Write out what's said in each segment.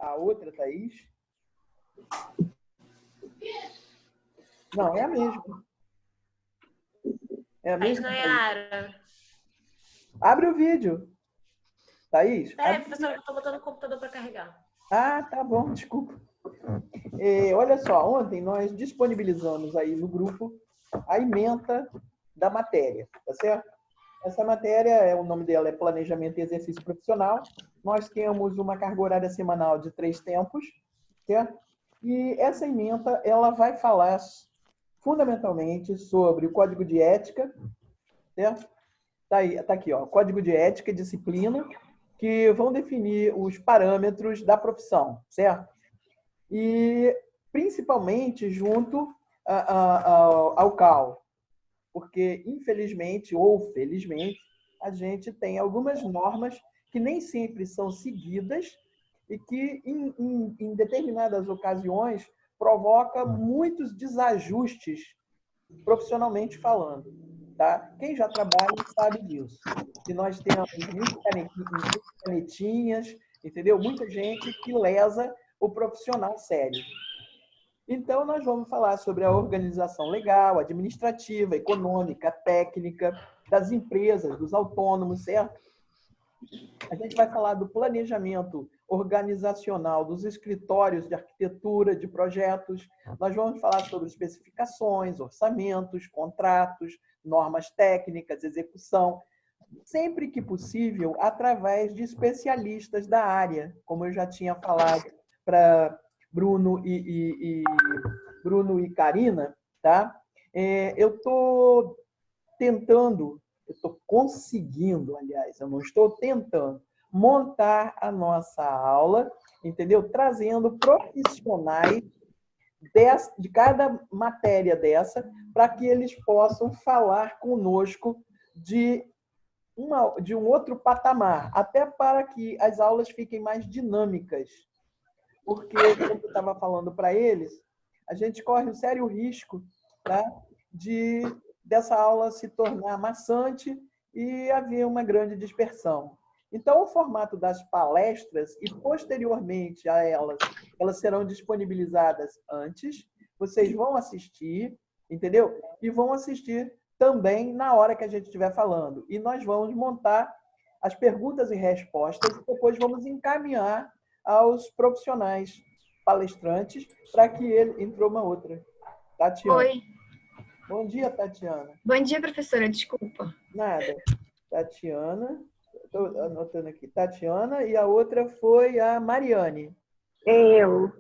a outra Thaís? Não, é a mesma. É a Thaís mesma. Nayara. Abre o vídeo. Thaís? Peraí, professora, eu estou botando o computador para carregar. Ah, tá bom, desculpa. Olha só, ontem nós disponibilizamos aí no grupo a ementa da matéria, tá certo? Essa matéria, o nome dela é Planejamento e Exercício Profissional. Nós temos uma carga horária semanal de 3 tempos, certo? E essa ementa, ela vai falar fundamentalmente sobre o Código de Ética, certo? Tá aqui, ó, Código de Ética e Disciplina, que vão definir os parâmetros da profissão, certo? E principalmente junto ao CAL, porque infelizmente ou felizmente a gente tem algumas normas que nem sempre são seguidas e que em determinadas ocasiões provoca muitos desajustes profissionalmente falando, tá? Quem já trabalha sabe disso. Que nós temos muitas canetinhas, entendeu? Muita gente que lesa o profissional sério. Então, nós vamos falar sobre a organização legal, administrativa, econômica, técnica, das empresas, dos autônomos, certo? A gente vai falar do planejamento organizacional dos escritórios de arquitetura, de projetos. Nós vamos falar sobre especificações, orçamentos, contratos, normas técnicas, execução, sempre que possível, através de especialistas da área, como eu já tinha falado para Bruno e Karina, tá? Eu estou tentando, eu estou conseguindo, aliás, eu não estou tentando, montar a nossa aula, entendeu? Trazendo profissionais de cada matéria dessa, para que eles possam falar conosco de um outro patamar, até para que as aulas fiquem mais dinâmicas. Porque, como eu estava falando para eles, a gente corre um sério risco, tá, dessa aula se tornar maçante e haver uma grande dispersão. Então, o formato das palestras, e posteriormente a elas serão disponibilizadas antes, vocês vão assistir, entendeu? E vão assistir também na hora que a gente estiver falando. E nós vamos montar as perguntas e respostas e depois vamos encaminhar aos profissionais palestrantes para que ele... Entrou uma outra. Tatiana. Oi. Bom dia, Tatiana. Bom dia, professora. Desculpa. Nada. Tatiana. Estou anotando aqui. Tatiana e a outra foi a Mariane. Eu.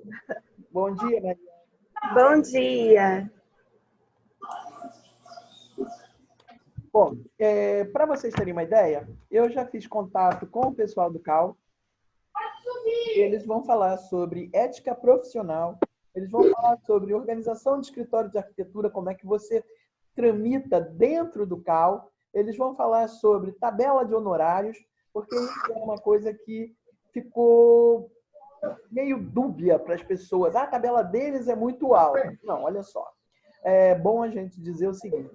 Bom dia, Mariane. Bom dia. Bom, para vocês terem uma ideia, eu já fiz contato com o pessoal do CAL. Eles vão falar sobre ética profissional, eles vão falar sobre organização de escritório de arquitetura, como é que você tramita dentro do CAL. Eles vão falar sobre tabela de honorários, porque isso é uma coisa que ficou meio dúbia para as pessoas. A tabela deles é muito alta. Não, olha só. É bom a gente dizer o seguinte.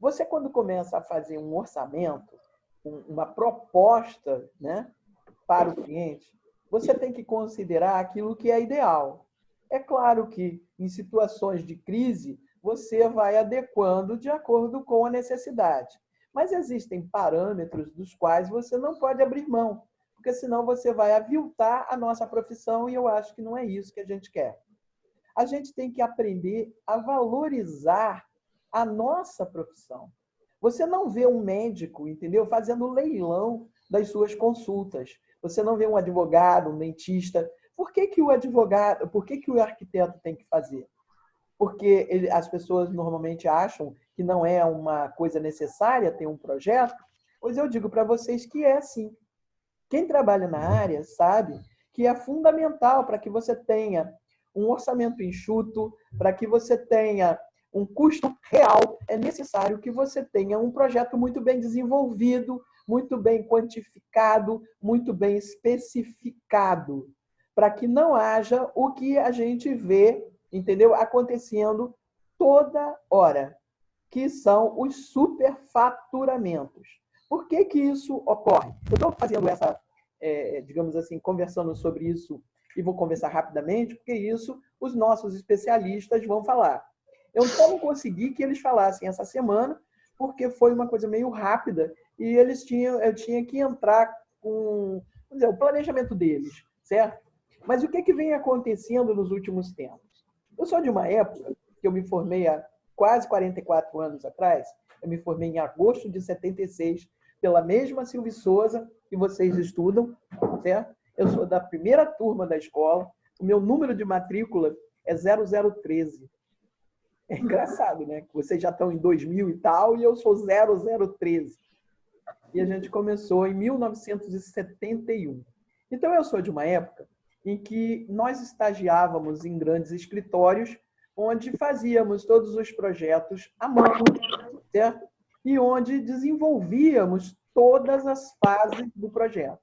Você, quando começa a fazer um orçamento, uma proposta, né, para o cliente, você tem que considerar aquilo que é ideal. É claro que, em situações de crise, você vai adequando de acordo com a necessidade. Mas existem parâmetros dos quais você não pode abrir mão, porque senão você vai aviltar a nossa profissão e eu acho que não é isso que a gente quer. A gente tem que aprender a valorizar a nossa profissão. Você não vê um médico, entendeu, fazendo leilão das suas consultas. Você não vê um advogado, um dentista. Por que que o advogado, por que que o arquiteto tem que fazer? Porque as pessoas normalmente acham que não é uma coisa necessária ter um projeto, pois eu digo para vocês que é sim. Quem trabalha na área sabe que é fundamental para que você tenha um orçamento enxuto, para que você tenha um custo real, é necessário que você tenha um projeto muito bem desenvolvido, muito bem quantificado, muito bem especificado, para que não haja o que a gente vê, entendeu, acontecendo toda hora, que são os superfaturamentos. Por que que isso ocorre? Eu estou fazendo digamos assim, conversando sobre isso, e vou conversar rapidamente, porque isso os nossos especialistas vão falar. Eu só não consegui que eles falassem essa semana, porque foi uma coisa meio rápida, e eu tinha que entrar com, vamos dizer, o planejamento deles, certo? Mas o que vem acontecendo nos últimos tempos? Eu sou de uma época que eu me formei há quase 44 anos atrás, eu me formei em agosto de 76, pela mesma Silvia Souza que vocês estudam, certo? Eu sou da primeira turma da escola, o meu número de matrícula é 0013. É engraçado, né? Vocês já estão em 2000 e tal, e eu sou 0013. E a gente começou em 1971. Então, eu sou de uma época em que nós estagiávamos em grandes escritórios, onde fazíamos todos os projetos à mão, certo? E onde desenvolvíamos todas as fases do projeto.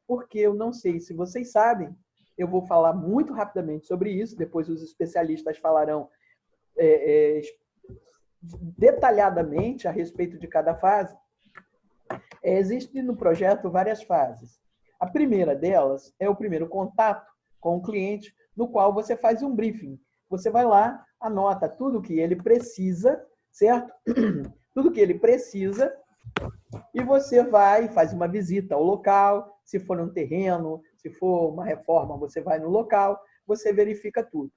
Porque eu não sei se vocês sabem, eu vou falar muito rapidamente sobre isso, depois os especialistas falarão detalhadamente a respeito de cada fase. Existem no projeto várias fases. A primeira delas é o primeiro contato com o cliente, no qual você faz um briefing. Você vai lá, anota tudo o que ele precisa, certo? Tudo que ele precisa, e você vai e faz uma visita ao local. Se for um terreno, se for uma reforma, você vai no local, você verifica tudo.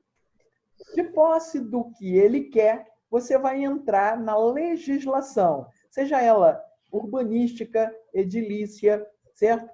De posse do que ele quer, você vai entrar na legislação, seja ela urbanística, edilícia, certo?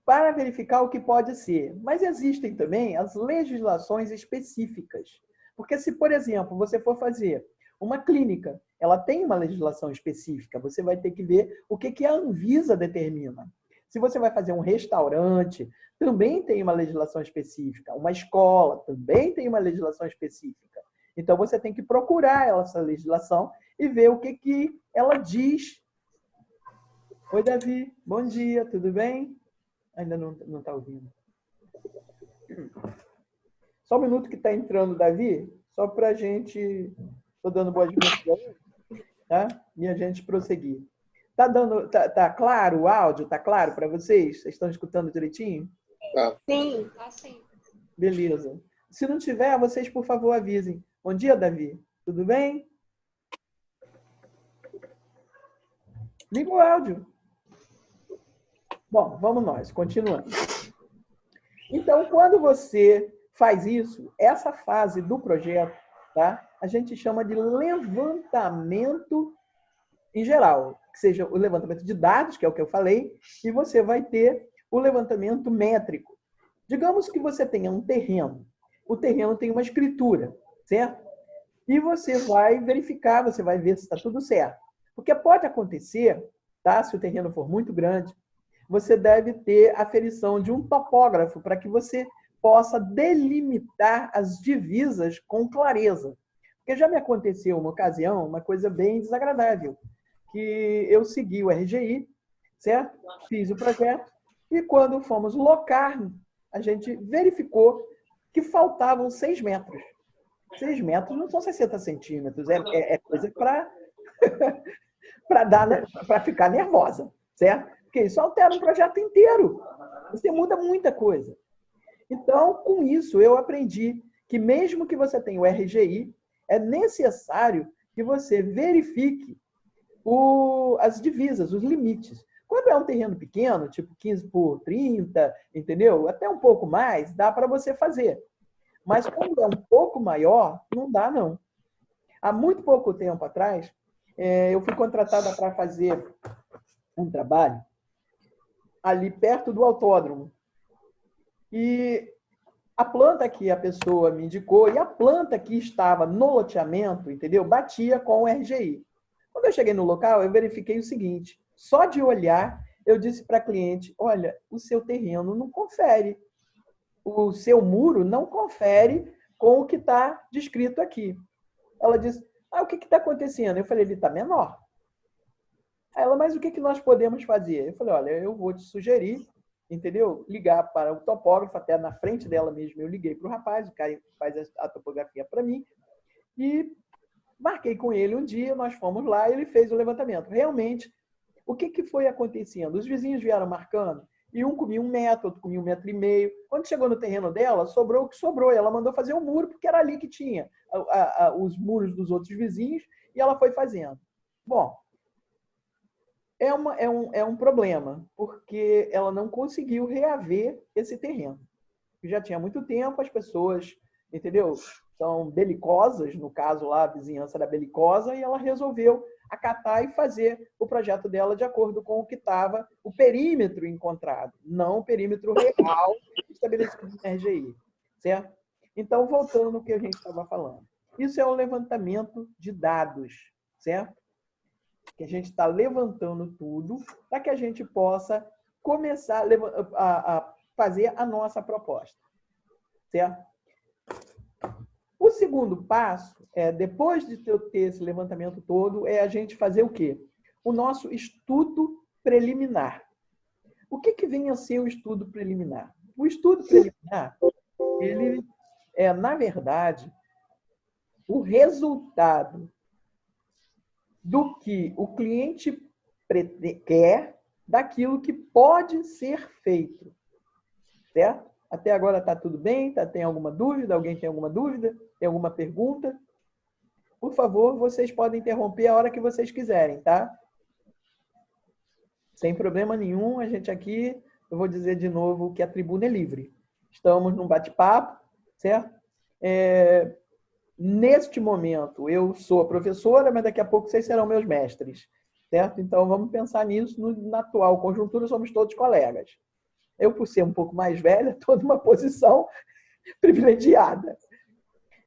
Para verificar o que pode ser. Mas existem também as legislações específicas. Porque se, por exemplo, você for fazer uma clínica, ela tem uma legislação específica, você vai ter que ver o que a Anvisa determina. Se você vai fazer um restaurante, também tem uma legislação específica. Uma escola também tem uma legislação específica. Então, você tem que procurar essa legislação e ver o que ela diz. Oi, Davi. Bom dia, tudo bem? Ainda não está ouvindo. Só um minuto que está entrando, Davi, só para a gente... Estou dando boas-vindas, tá? E a gente prosseguir. Tá claro o áudio? Tá claro para vocês? Vocês estão escutando direitinho? Sim. Sim. Beleza. Se não tiver, vocês, por favor, avisem. Bom dia, Davi. Tudo bem? Liga o áudio. Bom, vamos nós, continuando. Então, quando você faz isso, essa fase do projeto, tá? A gente chama de levantamento em geral, que seja o levantamento de dados, que é o que eu falei, e você vai ter o levantamento métrico. Digamos que você tenha um terreno. O terreno tem uma escritura, certo? E você vai verificar, você vai ver se está tudo certo. Porque pode acontecer, tá? Se o terreno for muito grande, você deve ter aferição de um topógrafo para que você possa delimitar as divisas com clareza. Porque já me aconteceu uma ocasião, uma coisa bem desagradável, que eu segui o RGI, certo? Fiz o projeto, e quando fomos locar, a gente verificou que faltavam 6 metros. 6 metros não são 60 centímetros, é coisa para ficar nervosa, certo? Porque isso altera um projeto inteiro. Você muda muita coisa. Então, com isso, eu aprendi que mesmo que você tenha o RGI, é necessário que você verifique as divisas, os limites. Quando é um terreno pequeno, tipo 15 por 30, entendeu? Até um pouco mais, dá para você fazer. Mas quando é um pouco maior, não dá, não. Há muito pouco tempo atrás, eu fui contratada para fazer um trabalho ali perto do autódromo. E a planta que a pessoa me indicou e a planta que estava no loteamento, entendeu? Batia com o RGI. Quando eu cheguei no local, eu verifiquei o seguinte: só de olhar, eu disse para a cliente: olha, o seu terreno não confere. O seu muro não confere com o que está descrito aqui. Ela disse: o que está acontecendo? Eu falei: ele está menor. Aí ela: mas o que nós podemos fazer? Eu falei: olha, eu vou te sugerir, entendeu? Ligar para o topógrafo, até na frente dela mesmo, eu liguei para o rapaz, o cara faz a topografia para mim, e marquei com ele um dia, nós fomos lá e ele fez o levantamento. Realmente, o que foi acontecendo? Os vizinhos vieram marcando E um comia 1 metro, outro comia 1,5 metros. Quando chegou no terreno dela, sobrou o que sobrou. E ela mandou fazer um muro, porque era ali que tinha os muros dos outros vizinhos, e ela foi fazendo. Bom, é um problema, porque ela não conseguiu reaver esse terreno. Já tinha muito tempo, as pessoas, entendeu? São belicosas, no caso lá, a vizinhança era belicosa, e ela resolveu acatar e fazer o projeto dela de acordo com o que estava o perímetro encontrado, não o perímetro real estabelecido no RGI, certo? Então, voltando ao que a gente estava falando. Isso é o levantamento de dados, certo? Que a gente está levantando tudo para que a gente possa começar a fazer a nossa proposta, certo? O segundo passo, depois de ter esse levantamento todo, é a gente fazer o quê? O nosso estudo preliminar. O que vem a ser o estudo preliminar? O estudo preliminar, ele é, na verdade, o resultado do que o cliente quer, daquilo que pode ser feito. Certo? Até agora está tudo bem? Tem alguma dúvida? Alguém tem alguma dúvida? Tem alguma pergunta? Por favor, vocês podem interromper a hora que vocês quiserem, tá? Sem problema nenhum, a gente aqui, eu vou dizer de novo que a tribuna é livre. Estamos num bate-papo, certo? Neste momento, eu sou a professora, mas daqui a pouco vocês serão meus mestres, certo? Então, vamos pensar nisso. Na atual conjuntura, somos todos colegas. Eu, por ser um pouco mais velha, estou numa posição privilegiada.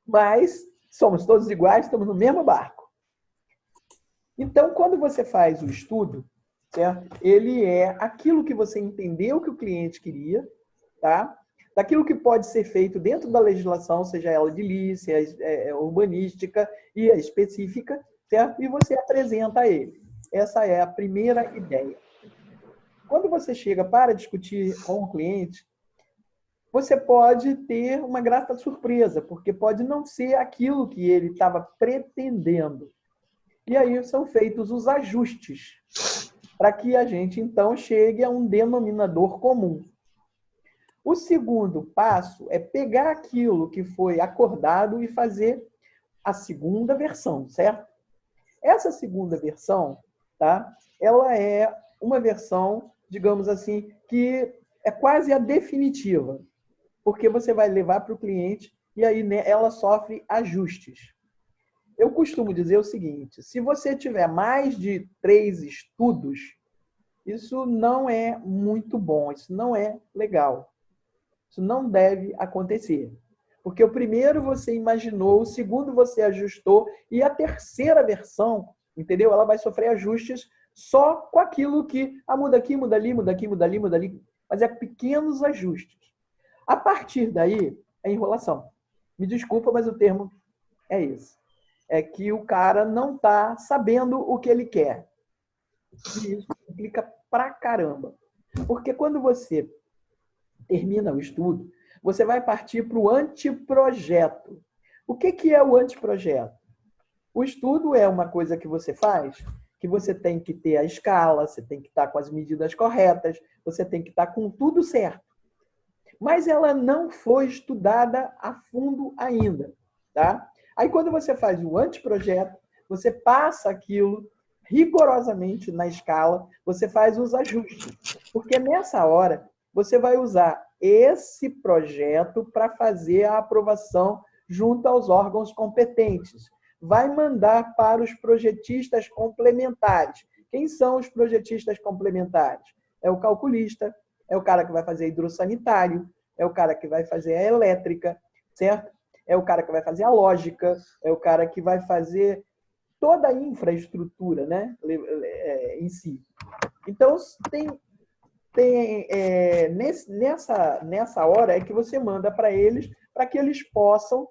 Mas somos todos iguais, estamos no mesmo barco. Então, quando você faz o estudo, certo? Ele é aquilo que você entendeu que o cliente queria, tá? Daquilo que pode ser feito dentro da legislação, seja ela edilícia, urbanística e a específica, certo? E você apresenta a ele. Essa é a primeira ideia. Quando você chega para discutir com o cliente, você pode ter uma grata surpresa, porque pode não ser aquilo que ele estava pretendendo. E aí são feitos os ajustes, para que a gente, então, chegue a um denominador comum. O segundo passo é pegar aquilo que foi acordado e fazer a segunda versão, certo? Essa segunda versão, tá? Ela é uma versão, digamos assim, que é quase a definitiva, porque você vai levar para o cliente e aí ela sofre ajustes. Eu costumo dizer o seguinte, se você tiver mais de 3 estudos, isso não é muito bom, isso não é legal. Isso não deve acontecer. Porque o primeiro você imaginou, o segundo você ajustou e a terceira versão, entendeu? Ela vai sofrer ajustes só com aquilo que muda aqui, muda ali, muda aqui, muda ali, muda ali. Mas é pequenos ajustes. A partir daí, é enrolação. Me desculpa, mas o termo é esse. É que o cara não está sabendo o que ele quer. E isso implica pra caramba. Porque quando você termina o estudo, você vai partir para o anteprojeto. O que é o anteprojeto? O estudo é uma coisa que você faz, que você tem que ter a escala, você tem que estar com as medidas corretas, você tem que estar com tudo certo. Mas ela não foi estudada a fundo ainda, tá? Aí, quando você faz o anteprojeto, você passa aquilo rigorosamente na escala, você faz os ajustes. Porque nessa hora, você vai usar esse projeto para fazer a aprovação junto aos órgãos competentes. Vai mandar para os projetistas complementares. Quem são os projetistas complementares? É o calculista, é o cara que vai fazer hidrossanitário, é o cara que vai fazer a elétrica, certo? É o cara que vai fazer a lógica, é o cara que vai fazer toda a infraestrutura, né, em si. Então, nessa hora é que você manda para eles, para que eles possam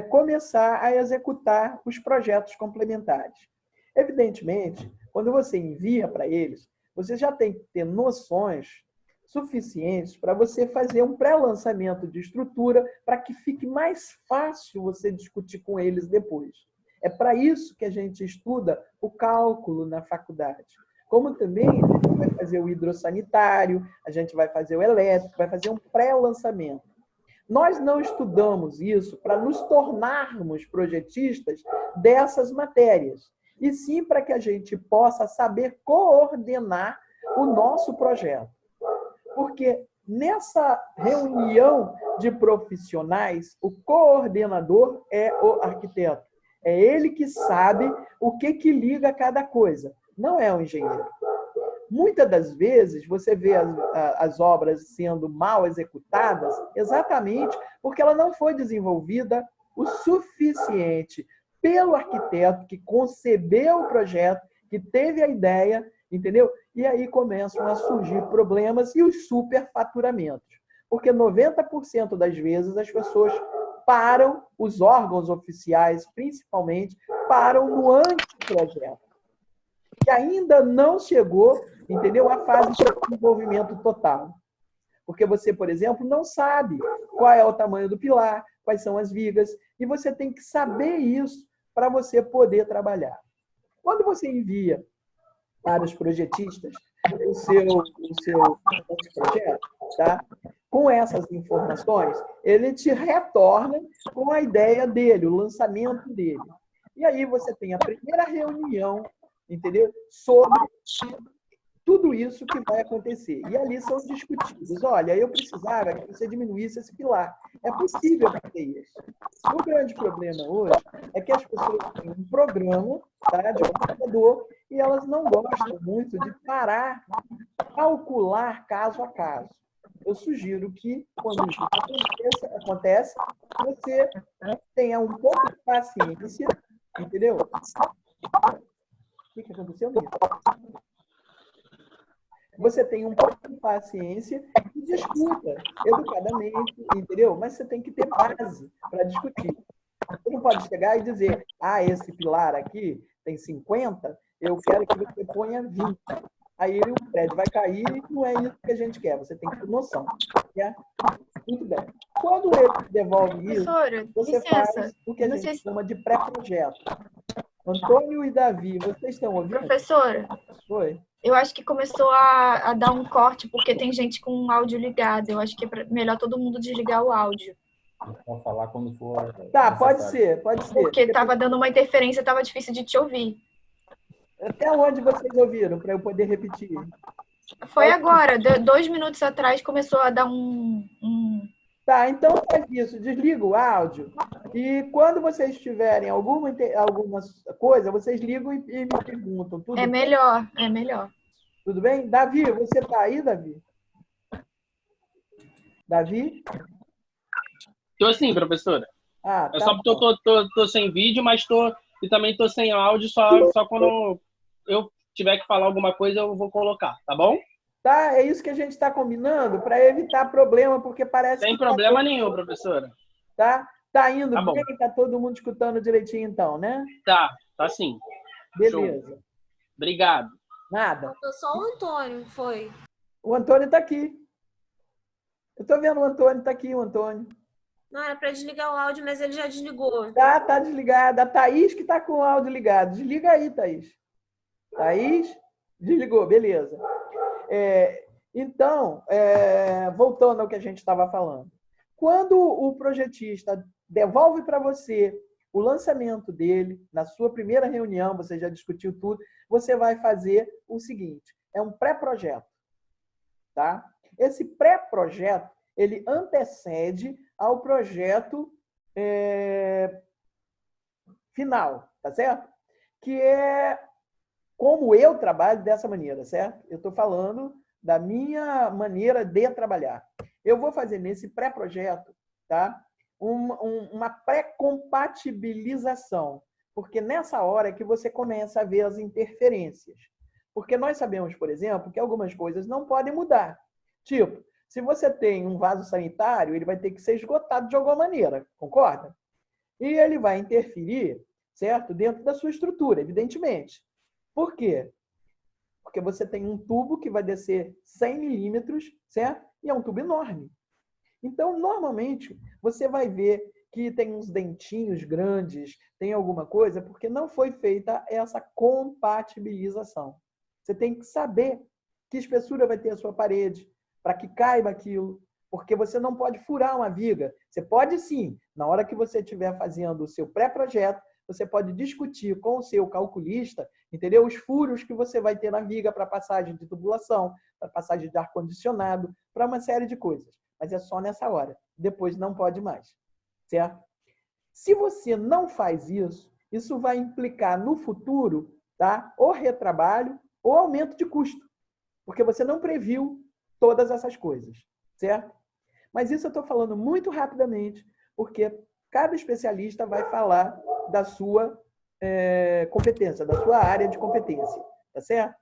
começar a executar os projetos complementares. Evidentemente, quando você envia para eles, você já tem que ter noções suficientes para você fazer um pré-lançamento de estrutura para que fique mais fácil você discutir com eles depois. É para isso que a gente estuda o cálculo na faculdade. como também a gente vai fazer o hidrossanitário, a gente vai fazer o elétrico, vai fazer um pré-lançamento. Nós não estudamos isso para nos tornarmos projetistas dessas matérias, e sim para que a gente possa saber coordenar o nosso projeto. Porque nessa reunião de profissionais, o coordenador é o arquiteto. É ele que sabe o que liga cada coisa, não é o engenheiro. Muitas das vezes, você vê as obras sendo mal executadas exatamente porque ela não foi desenvolvida o suficiente pelo arquiteto que concebeu o projeto, que teve a ideia, entendeu? E aí começam a surgir problemas e os superfaturamentos. Porque 90% das vezes as pessoas param, os órgãos oficiais principalmente, param no anteprojeto, que ainda não chegou, entendeu, à fase de desenvolvimento total. Porque você, por exemplo, não sabe qual é o tamanho do pilar, quais são as vigas, e você tem que saber isso para você poder trabalhar. Quando você envia para os projetistas o seu projeto, tá? Com essas informações, ele te retorna com a ideia dele, o lançamento dele. E aí você tem a primeira reunião, entendeu? Sobre tudo isso que vai acontecer. E ali são discutidos. Olha, eu precisava que você diminuísse esse pilar. É possível fazer isso. O grande problema hoje é que as pessoas têm um programa, tá, de computador e elas não gostam muito de parar, calcular caso a caso. Eu sugiro que, quando isso acontece, você tenha um pouco de paciência, entendeu? O que aconteceu nisso? Você tem um pouco de paciência e discuta educadamente, entendeu? Mas você tem que ter base para discutir. Você não pode chegar e dizer, esse pilar aqui tem 50, eu quero que você ponha 20. Aí o prédio vai cair e não é isso que a gente quer. Você tem que ter noção. Né? Muito bem. Quando ele devolve isso, você faz o que a gente chama de pré-projeto. Antônio e Davi, vocês estão ouvindo? Professora, Oi. eu acho que começou a dar um corte, porque tem gente com o áudio ligado. Eu acho que é melhor todo mundo desligar o áudio. Pode falar quando for. Tá, pode ser. Porque estava dando uma interferência, estava difícil de te ouvir. Até onde vocês ouviram, para eu poder repetir? Foi agora, 2 minutos atrás, começou a dar um... Tá, então faz isso, desliga o áudio e quando vocês tiverem alguma coisa, vocês ligam e me perguntam. Tudo é bem? melhor. Tudo bem? Davi, você está aí, Davi? Davi? Tô sim, professora. Tá só porque eu tô sem vídeo, mas e também tô sem áudio, só quando eu tiver que falar alguma coisa eu vou colocar, tá bom? Tá, é isso que a gente está combinando para evitar problema, porque parece Sem problema nenhum, professora. Tá indo tá bem? Tá todo mundo escutando direitinho então, né? Tá sim. Beleza. Show. Obrigado. Nada. Faltou só o Antônio, foi. O Antônio está aqui. Eu estou vendo o Antônio, está aqui o Antônio. Não, era para desligar o áudio, mas ele já desligou. Tá desligado. A Thaís que está com o áudio ligado. Desliga aí, Thaís. Thaís, desligou, beleza. Então, voltando ao que a gente estava falando. Quando o projetista devolve para você o lançamento dele, na sua primeira reunião, você já discutiu tudo, você vai fazer o seguinte, é um pré-projeto. Tá? Esse pré-projeto, ele antecede ao projeto final, tá certo? Que é como eu trabalho dessa maneira, certo? Eu estou falando da minha maneira de trabalhar. Eu vou fazer nesse pré-projeto, tá? Uma pré-compatibilização, porque nessa hora é que você começa a ver as interferências. Porque nós sabemos, por exemplo, que algumas coisas não podem mudar. Tipo, se você tem um vaso sanitário, ele vai ter que ser esgotado de alguma maneira, concorda? E ele vai interferir, certo? Dentro da sua estrutura, evidentemente. Por quê? Porque você tem um tubo que vai descer 100 milímetros, certo? E é um tubo enorme. Então, normalmente, você vai ver que tem uns dentinhos grandes, tem alguma coisa, porque não foi feita essa compatibilização. Você tem que saber que espessura vai ter a sua parede, para que caiba aquilo, porque você não pode furar uma viga. Você pode sim, na hora que você estiver fazendo o seu pré-projeto, você pode discutir com o seu calculista, entendeu? Os furos que você vai ter na viga para passagem de tubulação, para passagem de ar-condicionado, para uma série de coisas. Mas é só nessa hora. Depois não pode mais. Certo? Se você não faz isso, isso vai implicar no futuro, tá? Ou retrabalho ou aumento de custo. Porque você não previu todas essas coisas. Certo? Mas isso eu estou falando muito rapidamente, porque cada especialista vai falar da sua competência, da sua área de competência. Tá certo?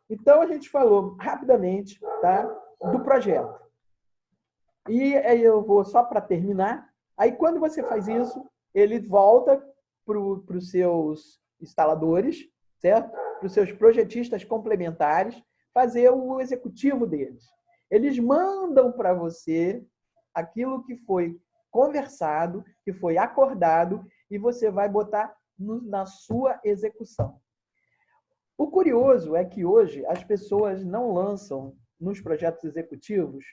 Então, a gente falou rapidamente, tá, do projeto. E aí eu vou só para terminar. Aí, quando você faz isso, ele volta para os seus instaladores, certo? Para os seus projetistas complementares, fazer o executivo deles. Eles mandam para você aquilo que foi conversado, que foi acordado, e você vai botar na sua execução. O curioso é que hoje as pessoas não lançam nos projetos executivos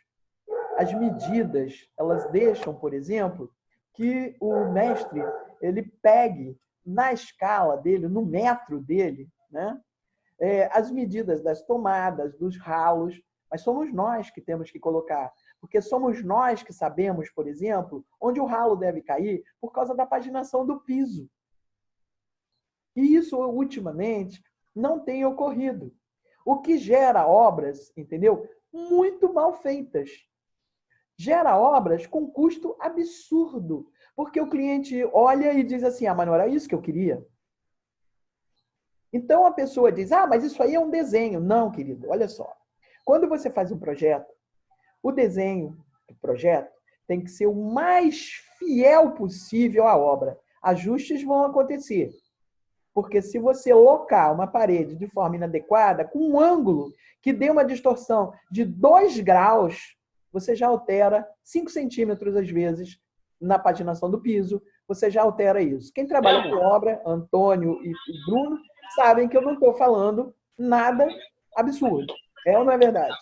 as medidas, elas deixam, por exemplo, que o mestre ele pegue na escala dele, no metro dele, né, as medidas das tomadas, dos ralos, mas somos nós que temos que colocar, porque somos nós que sabemos, por exemplo, onde o ralo deve cair por causa da paginação do piso. E isso, ultimamente, não tem ocorrido. O que gera obras, entendeu? Muito mal feitas. Gera obras com custo absurdo, porque o cliente olha e diz assim, mas não era isso que eu queria. Então a pessoa diz, mas isso aí é um desenho. Não, querido, olha só. Quando você faz um projeto, o desenho do projeto tem que ser o mais fiel possível à obra. Ajustes vão acontecer. Porque se você locar uma parede de forma inadequada, com um ângulo que dê uma distorção de 2 graus, você já altera 5 centímetros, às vezes, na paginação do piso, você já altera isso. Quem trabalha com obra, Antônio e Bruno, sabem que eu não estou falando nada absurdo. É ou não é verdade?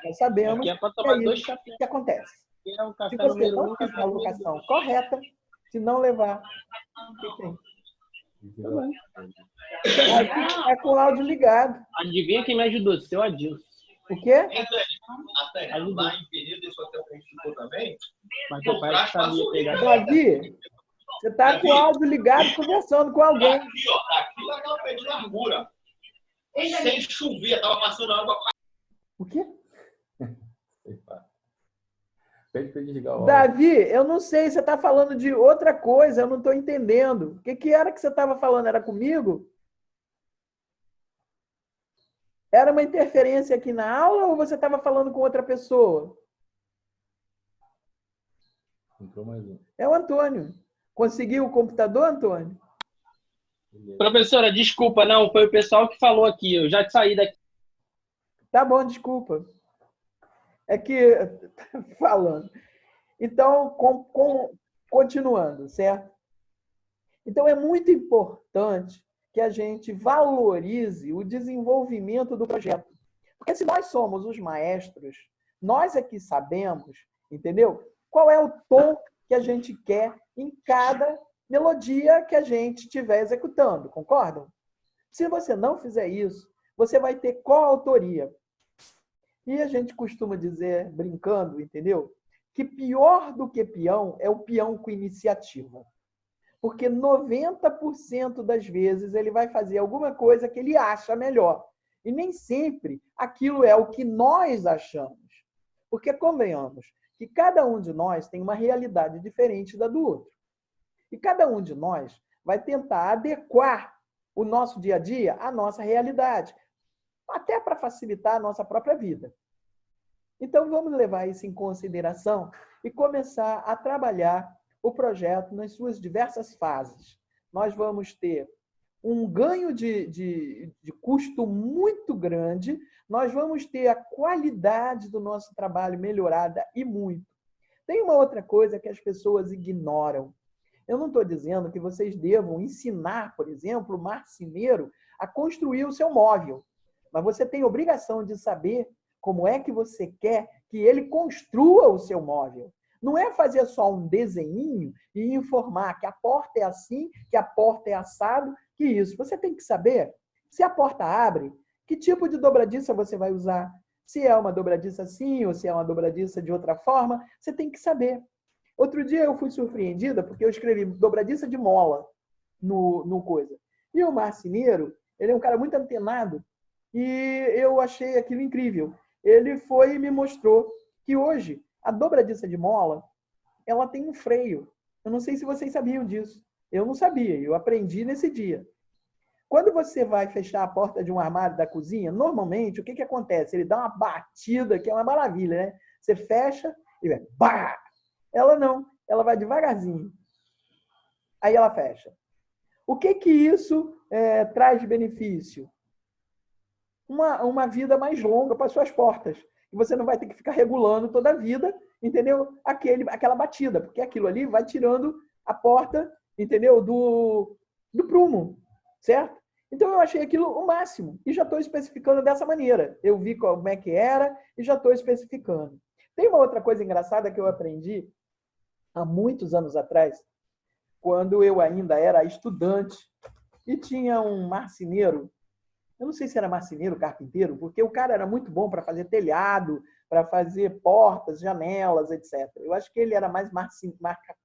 Nós sabemos que é isso que acontece. Se você não fizer a locação correta, se não levar, o que tem? É com o áudio ligado. Adivinha quem me ajudou? Seu Adilson. O quê? Lá em Penedo, esse hotel que a gente ficou também. Mas o pai sabia pegar. Davi, você está com o áudio ligado conversando com alguém. Aqui, ó. Aqui é aquela pé de largura. Sem chover, tava passando água. O quê? Pede para desligar o áudio. Davi, eu não sei, você está falando de outra coisa, eu não estou entendendo. O que era que você estava falando? Era comigo? Era uma interferência aqui na aula ou você estava falando com outra pessoa? Entrou mais um. É o Antônio. Conseguiu o computador, Antônio? Professora, desculpa, não, foi o pessoal que falou aqui, eu já saí daqui. Tá bom, desculpa. É que, falando. Então, continuando, certo? Então, é muito importante que a gente valorize o desenvolvimento do projeto. Porque se nós somos os maestros, nós é que sabemos, entendeu? Qual é o tom que a gente quer em cada melodia que a gente estiver executando, concordam? Se você não fizer isso, você vai ter coautoria. E a gente costuma dizer, brincando, entendeu? Que pior do que peão é o peão com iniciativa. Porque 90% das vezes ele vai fazer alguma coisa que ele acha melhor. E nem sempre aquilo é o que nós achamos. Porque, convenhamos, que cada um de nós tem uma realidade diferente da do outro. E cada um de nós vai tentar adequar o nosso dia a dia à nossa realidade, até para facilitar a nossa própria vida. Então, vamos levar isso em consideração e começar a trabalhar o projeto nas suas diversas fases. Nós vamos ter um ganho de custo muito grande, nós vamos ter a qualidade do nosso trabalho melhorada e muito. Tem uma outra coisa que as pessoas ignoram. Eu não estou dizendo que vocês devam ensinar, por exemplo, o marceneiro a construir o seu móvel. Mas você tem obrigação de saber como é que você quer que ele construa o seu móvel. Não é fazer só um desenhinho e informar que a porta é assim, que a porta é assado, que isso. Você tem que saber se a porta abre, que tipo de dobradiça você vai usar. Se é uma dobradiça assim ou se é uma dobradiça de outra forma, você tem que saber. Outro dia eu fui surpreendida porque eu escrevi dobradiça de mola no coisa. E o marceneiro, ele é um cara muito antenado e eu achei aquilo incrível. Ele foi e me mostrou que hoje a dobradiça de mola, ela tem um freio. Eu não sei se vocês sabiam disso. Eu não sabia, eu aprendi nesse dia. Quando você vai fechar a porta de um armário da cozinha, normalmente, o que acontece? Ele dá uma batida, que é uma maravilha, né? Você fecha e vai, bah! Ela não, ela vai devagarzinho. Aí ela fecha. O que isso traz de benefício? Uma vida mais longa para as suas portas. E você não vai ter que ficar regulando toda a vida, entendeu? Aquela batida, porque aquilo ali vai tirando a porta, entendeu? Do prumo, certo? Então eu achei aquilo o máximo e já estou especificando dessa maneira. Eu vi como é que era e já estou especificando. Tem uma outra coisa engraçada que eu aprendi há muitos anos atrás, quando eu ainda era estudante e tinha um marceneiro. Eu não sei se era marceneiro, carpinteiro, porque o cara era muito bom para fazer telhado, para fazer portas, janelas, etc. Eu acho que ele era mais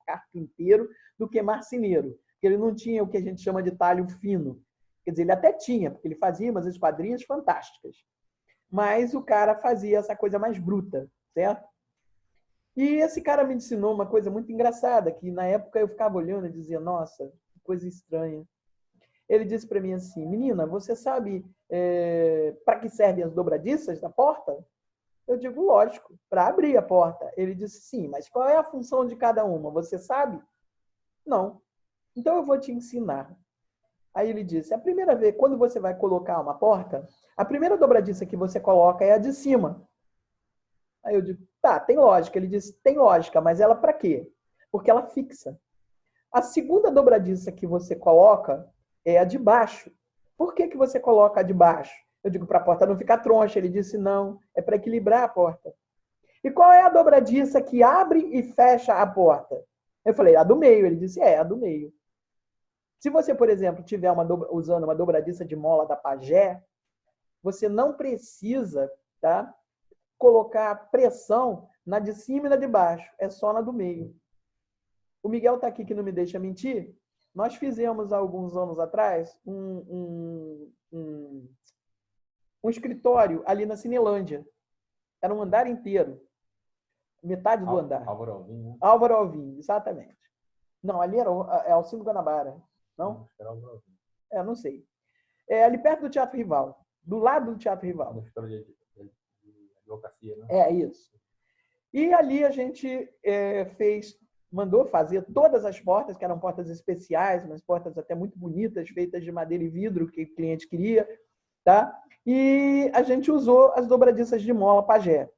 carpinteiro do que marceneiro, porque ele não tinha o que a gente chama de talho fino. Quer dizer, ele até tinha, porque ele fazia umas esquadrias fantásticas. Mas o cara fazia essa coisa mais bruta, certo? E esse cara me ensinou uma coisa muito engraçada, que na época eu ficava olhando e dizia, nossa, que coisa estranha. Ele disse para mim assim, menina, você sabe para que servem as dobradiças da porta? Eu digo, lógico, para abrir a porta. Ele disse, sim, mas qual é a função de cada uma? Você sabe? Não. Então eu vou te ensinar. Aí ele disse, a primeira vez, quando você vai colocar uma porta, a primeira dobradiça que você coloca é a de cima. Aí eu digo, tá, tem lógica. Ele disse, tem lógica, mas ela para quê? Porque ela fixa. A segunda dobradiça que você coloca é a de baixo. Por que você coloca a de baixo? Eu digo, para a porta não ficar troncha. Ele disse, não, é para equilibrar a porta. E qual é a dobradiça que abre e fecha a porta? Eu falei, a do meio. Ele disse, a do meio. Se você, por exemplo, estiver usando uma dobradiça de mola da Pagé, você não precisa, tá, colocar pressão na de cima e na de baixo. É só na do meio. O Miguel está aqui que não me deixa mentir. Nós fizemos, há alguns anos atrás, um escritório ali na Cinelândia. Era um andar inteiro. Metade do andar. Álvaro Alvim, né? Álvaro Alvim, exatamente. Não, ali era Alcindo Guanabara. Não? Era Álvaro Alvim. Não sei. É ali perto do Teatro Rival. Do lado do Teatro Rival. No escritório de advocacia, né? É isso. E ali a gente mandou fazer todas as portas, que eram portas especiais, umas portas até muito bonitas, feitas de madeira e vidro, que o cliente queria, tá? E a gente usou as dobradiças de mola Pagé.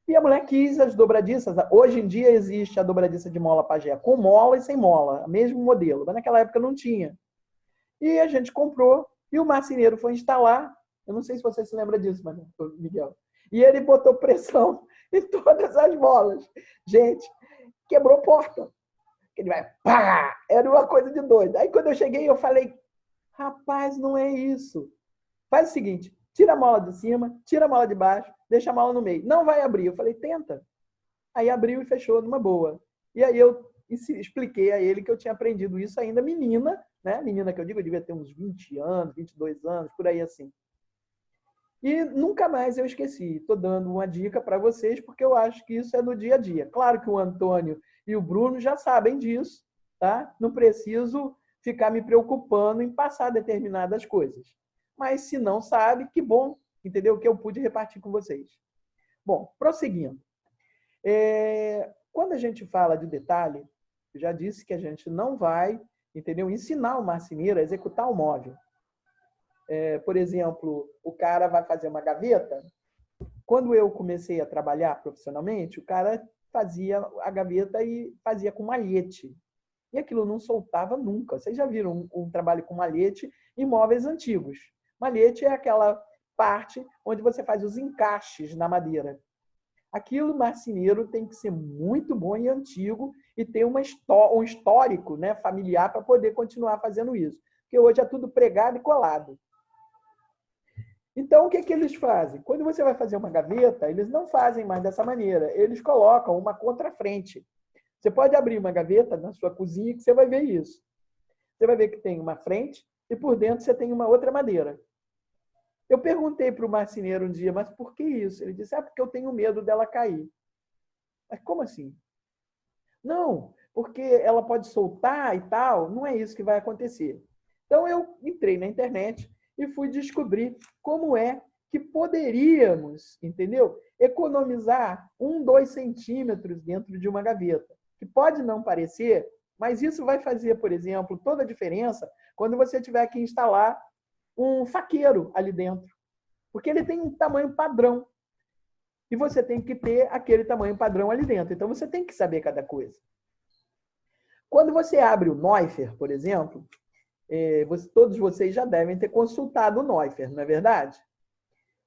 E a mulher quis as dobradiças. Hoje em dia existe a dobradiça de mola Pagé, com mola e sem mola, mesmo modelo, mas naquela época não tinha. E a gente comprou, e o marceneiro foi instalar. Eu não sei se você se lembra disso, Miguel. E ele botou pressão em todas as molas. Gente, quebrou porta. Ele vai, pá! Era uma coisa de doido. Aí quando eu cheguei, eu falei, rapaz, não é isso. Faz o seguinte, tira a mola de cima, tira a mola de baixo, deixa a mola no meio. Não vai abrir. Eu falei, tenta. Aí abriu e fechou numa boa. E aí eu expliquei a ele que eu tinha aprendido isso ainda menina, né? Menina que eu digo, eu devia ter uns 20 anos, 22 anos, por aí assim. E nunca mais eu esqueci. Estou dando uma dica para vocês, porque eu acho que isso é no dia a dia. Claro que o Antônio e o Bruno já sabem disso, tá? Não preciso ficar me preocupando em passar determinadas coisas. Mas se não sabe, que bom, entendeu? Que eu pude repartir com vocês. Bom, prosseguindo. Quando a gente fala de detalhe, eu já disse que a gente não vai, entendeu? Ensinar o marceneiro a executar o móvel. Por exemplo, o cara vai fazer uma gaveta. Quando eu comecei a trabalhar profissionalmente, o cara fazia a gaveta e fazia com malhete. E aquilo não soltava nunca. Vocês já viram um trabalho com malhete em móveis antigos. Malhete é aquela parte onde você faz os encaixes na madeira. Aquilo, marceneiro, tem que ser muito bom e antigo e ter um histórico, né, familiar para poder continuar fazendo isso. Porque hoje é tudo pregado e colado. Então, o que eles fazem? Quando você vai fazer uma gaveta, eles não fazem mais dessa maneira. Eles colocam uma contrafrente. Você pode abrir uma gaveta na sua cozinha que você vai ver isso. Você vai ver que tem uma frente e por dentro você tem uma outra madeira. Eu perguntei para o marceneiro um dia, mas por que isso? Ele disse, porque eu tenho medo dela cair. Mas como assim? Não, porque ela pode soltar e tal. Não é isso que vai acontecer. Então, eu entrei na internet e fui descobrir como é que poderíamos, entendeu? Economizar 2 centímetros dentro de uma gaveta. Que pode não parecer, mas isso vai fazer, por exemplo, toda a diferença quando você tiver que instalar um faqueiro ali dentro. Porque ele tem um tamanho padrão. E você tem que ter aquele tamanho padrão ali dentro. Então, você tem que saber cada coisa. Quando você abre o Neuffer, por exemplo, todos vocês já devem ter consultado o Neuffer, não é verdade?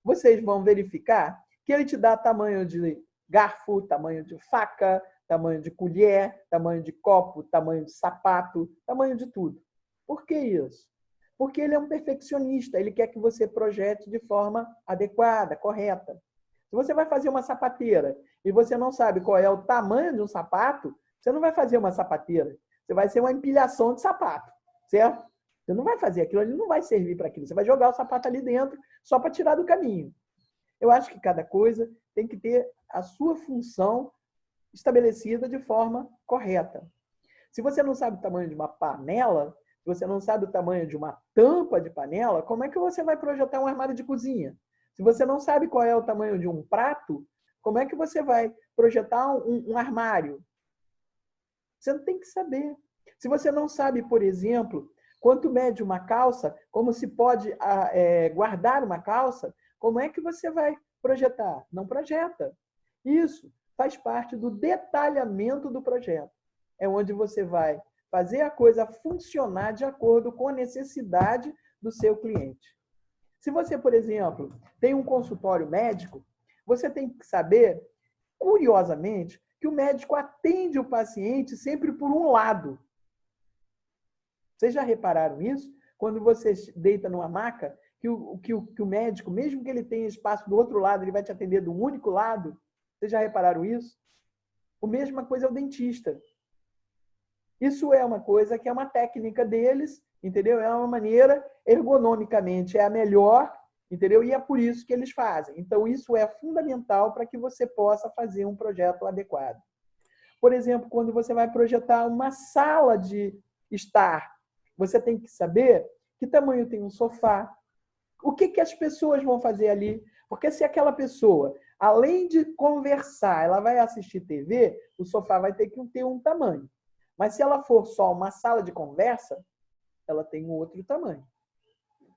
Vocês vão verificar que ele te dá tamanho de garfo, tamanho de faca, tamanho de colher, tamanho de copo, tamanho de sapato, tamanho de tudo. Por que isso? Porque ele é um perfeccionista, ele quer que você projete de forma adequada, correta. Se você vai fazer uma sapateira e você não sabe qual é o tamanho de um sapato, você não vai fazer uma sapateira. Você vai ser uma empilhação de sapato, certo? Você não vai fazer aquilo, ele não vai servir para aquilo. Você vai jogar o sapato ali dentro só para tirar do caminho. Eu acho que cada coisa tem que ter a sua função estabelecida de forma correta. Se você não sabe o tamanho de uma panela, se você não sabe o tamanho de uma tampa de panela, como é que você vai projetar um armário de cozinha? Se você não sabe qual é o tamanho de um prato, como é que você vai projetar um armário? Você não tem que saber. Se você não sabe, por exemplo, quanto mede uma calça, como se pode guardar uma calça, como é que você vai projetar? Não projeta. Isso faz parte do detalhamento do projeto. É onde você vai fazer a coisa funcionar de acordo com a necessidade do seu cliente. Se você, por exemplo, tem um consultório médico, você tem que saber, curiosamente, que o médico atende o paciente sempre por um lado. Vocês já repararam isso? Quando você deita numa maca, que o médico, mesmo que ele tenha espaço do outro lado, ele vai te atender do único lado? Vocês já repararam isso? A mesma coisa é o dentista. Isso é uma coisa que é uma técnica deles, entendeu? É uma maneira, ergonomicamente, é a melhor, entendeu? E é por isso que eles fazem. Então, isso é fundamental para que você possa fazer um projeto adequado. Por exemplo, quando você vai projetar uma sala de estar, você tem que saber que tamanho tem um sofá, o que as pessoas vão fazer ali. Porque se aquela pessoa, além de conversar, ela vai assistir TV, o sofá vai ter que ter um tamanho. Mas se ela for só uma sala de conversa, ela tem um outro tamanho.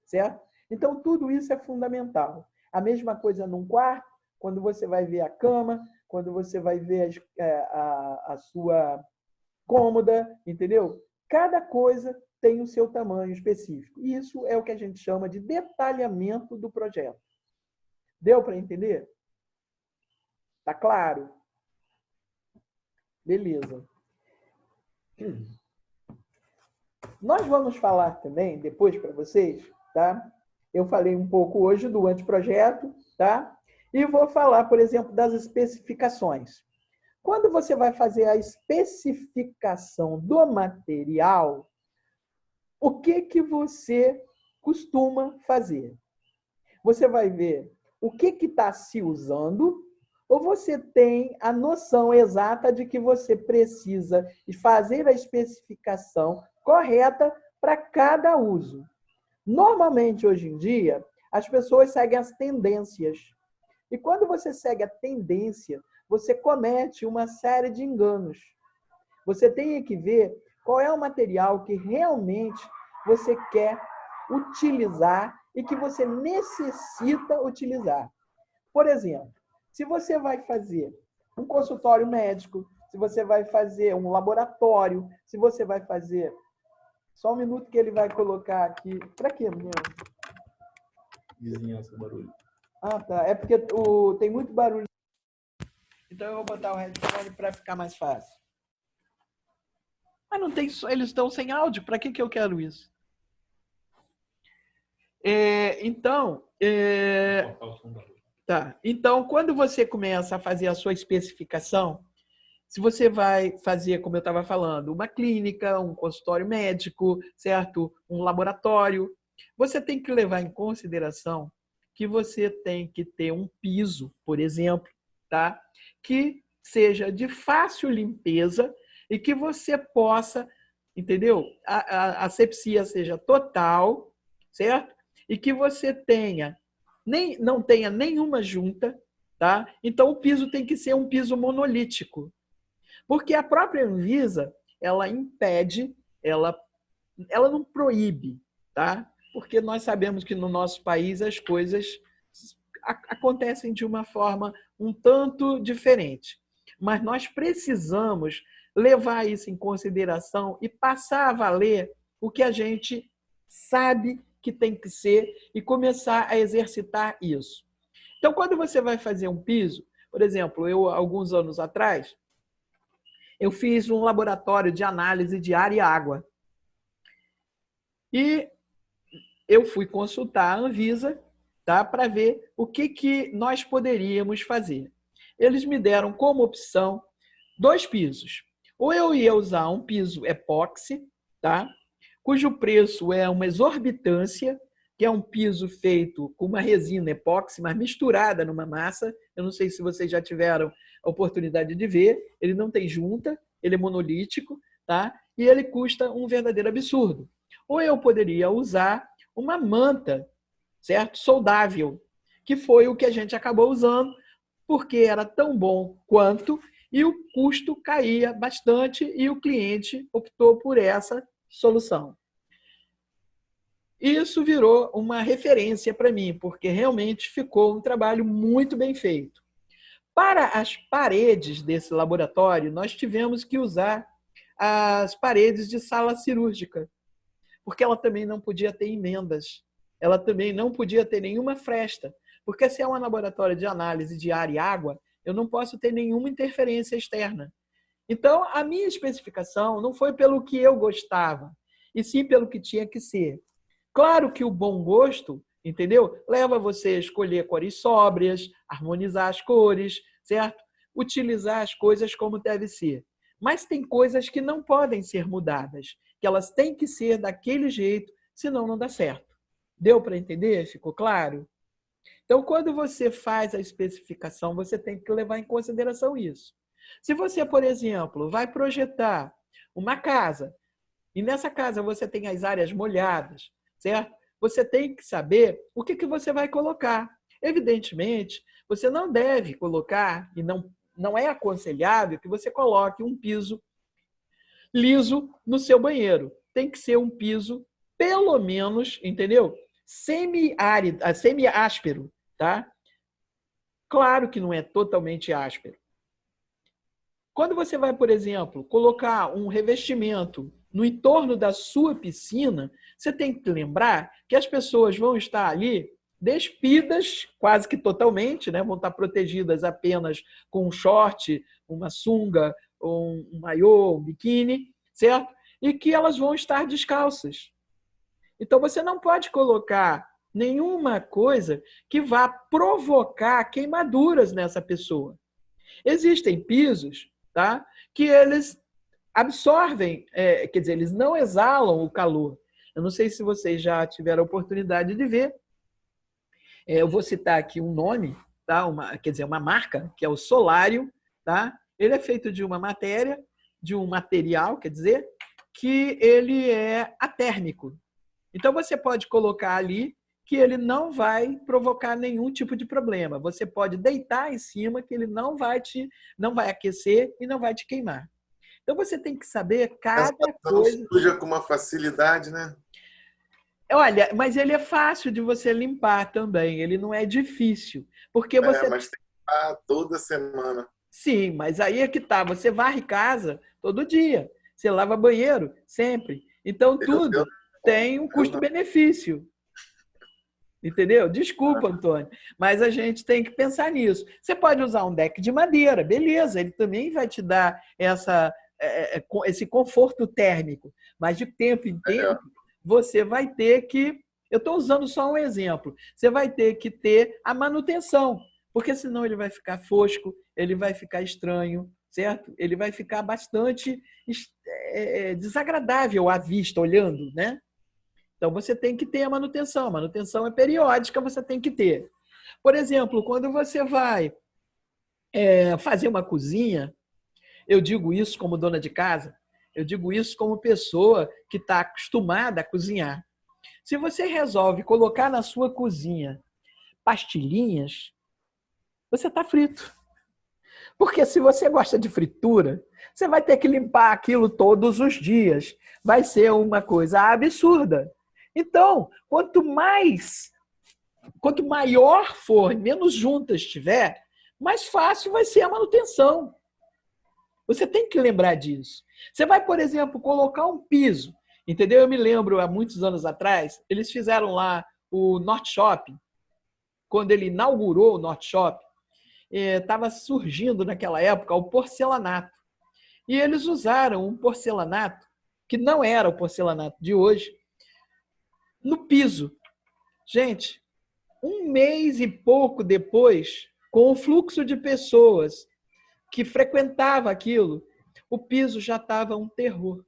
Certo? Então, tudo isso é fundamental. A mesma coisa num quarto, quando você vai ver a cama, quando você vai ver a sua cômoda, entendeu? Cada coisa tem o seu tamanho específico. E isso é o que a gente chama de detalhamento do projeto. Deu para entender? Tá claro? Beleza. Nós vamos falar também, depois para vocês, tá? Eu falei um pouco hoje do anteprojeto, tá? E vou falar, por exemplo, das especificações. Quando você vai fazer a especificação do material, o que você costuma fazer? Você vai ver o que está se usando, ou você tem a noção exata de que você precisa fazer a especificação correta para cada uso? Normalmente, hoje em dia, as pessoas seguem as tendências. E quando você segue a tendência, você comete uma série de enganos. Você tem que ver qual é o material que realmente você quer utilizar e que você necessita utilizar. Por exemplo, se você vai fazer um consultório médico, se você vai fazer um laboratório, se você vai fazer... Só um minuto que ele vai colocar aqui. Para quê, menino? Vizinhança, barulho. Ah, tá. É porque tem muito barulho. Então eu vou botar o headphone para ficar mais fácil. Mas não tem, eles estão sem áudio. Para que eu quero isso? Cortar o som da rua. Tá. Então, quando você começa a fazer a sua especificação, se você vai fazer, como eu estava falando, uma clínica, um consultório médico, certo? Um laboratório, você tem que levar em consideração que você tem que ter um piso, por exemplo, tá? Que seja de fácil limpeza e que você possa, entendeu? A asepsia seja total, certo? E que você não tenha nenhuma junta, tá? Então o piso tem que ser um piso monolítico. Porque a própria Anvisa, ela impede, ela não proíbe, tá? Porque nós sabemos que no nosso país as coisas acontecem de uma forma um tanto diferente. Mas nós precisamos levar isso em consideração e passar a valer o que a gente sabe que tem que ser e começar a exercitar isso. Então, quando você vai fazer um piso, por exemplo, eu, alguns anos atrás, eu fiz um laboratório de análise de ar e água. E eu fui consultar a Anvisa, tá, para ver o que nós poderíamos fazer. Eles me deram como opção 2 pisos. Ou eu ia usar um piso epóxi, tá, cujo preço é uma exorbitância, que é um piso feito com uma resina epóxi, mas misturada numa massa. Eu não sei se vocês já tiveram a oportunidade de ver. Ele não tem junta, ele é monolítico, tá? E ele custa um verdadeiro absurdo. Ou eu poderia usar uma manta, certo? Soldável, que foi o que a gente acabou usando, porque era tão bom quanto e o custo caía bastante e o cliente optou por essa solução. Isso virou uma referência para mim, porque realmente ficou um trabalho muito bem feito. Para as paredes desse laboratório, nós tivemos que usar as paredes de sala cirúrgica, porque ela também não podia ter emendas, ela também não podia ter nenhuma fresta, porque se é um laboratório de análise de ar e água, eu não posso ter nenhuma interferência externa. Então, a minha especificação não foi pelo que eu gostava, e sim pelo que tinha que ser. Claro que o bom gosto, entendeu? Leva você a escolher cores sóbrias, harmonizar as cores, certo? Utilizar as coisas como deve ser. Mas tem coisas que não podem ser mudadas, que elas têm que ser daquele jeito, senão não dá certo. Deu para entender? Ficou claro? Então, quando você faz a especificação, você tem que levar em consideração isso. Se você, por exemplo, vai projetar uma casa, e nessa casa você tem as áreas molhadas, certo? Você tem que saber o que você vai colocar. Evidentemente, você não deve colocar, e não é aconselhável que você coloque um piso liso no seu banheiro. Tem que ser um piso, pelo menos, entendeu? Semi-áspero, tá? Claro que não é totalmente áspero. Quando você vai, por exemplo, colocar um revestimento no entorno da sua piscina, você tem que lembrar que as pessoas vão estar ali despidas quase que totalmente, né? Vão estar protegidas apenas com um short, uma sunga, um maiô, um biquíni, certo? E que elas vão estar descalças. Então, você não pode colocar nenhuma coisa que vá provocar queimaduras nessa pessoa. Existem pisos, tá, que eles absorvem, quer dizer, eles não exalam o calor. Eu não sei se vocês já tiveram a oportunidade de ver. Eu vou citar aqui um nome, tá? Uma marca, que é o Solário. Tá? Ele é feito de uma matéria, de um material, quer dizer, que ele é atérmico. Então, você pode colocar ali que ele não vai provocar nenhum tipo de problema. Você pode deitar em cima que ele não vai aquecer e não vai te queimar. Então, você tem que saber cada coisa. Suja com uma facilidade, né? Olha, mas ele é fácil de você limpar também. Ele não é difícil. Porque você... Mas tem que limpar toda semana. Sim, mas aí é que tá. Você varre casa todo dia. Você lava banheiro sempre. Então, tudo tem um custo-benefício. Entendeu? Desculpa, Antônio, mas a gente tem que pensar nisso. Você pode usar um deck de madeira, beleza, ele também vai te dar esse conforto térmico, mas de tempo em tempo você vai ter que. Eu estou usando só um exemplo. Você vai ter que ter a manutenção, porque senão ele vai ficar fosco, ele vai ficar estranho, certo? Ele vai ficar bastante desagradável à vista, olhando, né? Então, você tem que ter a manutenção. A manutenção é periódica, você tem que ter. Por exemplo, quando você vai fazer uma cozinha, eu digo isso como dona de casa, eu digo isso como pessoa que está acostumada a cozinhar. Se você resolve colocar na sua cozinha pastilhinhas, você está frito. Porque se você gosta de fritura, você vai ter que limpar aquilo todos os dias. Vai ser uma coisa absurda. Então, quanto maior for, menos juntas tiver, mais fácil vai ser a manutenção. Você tem que lembrar disso. Você vai, por exemplo, colocar um piso. Entendeu? Eu me lembro, há muitos anos atrás, eles fizeram lá o Norte Shopping. Quando ele inaugurou o Norte Shopping, estava surgindo naquela época o porcelanato. E eles usaram um porcelanato, que não era o porcelanato de hoje, no piso. Gente, um mês e pouco depois, com o fluxo de pessoas que frequentava aquilo, o piso já estava um terror.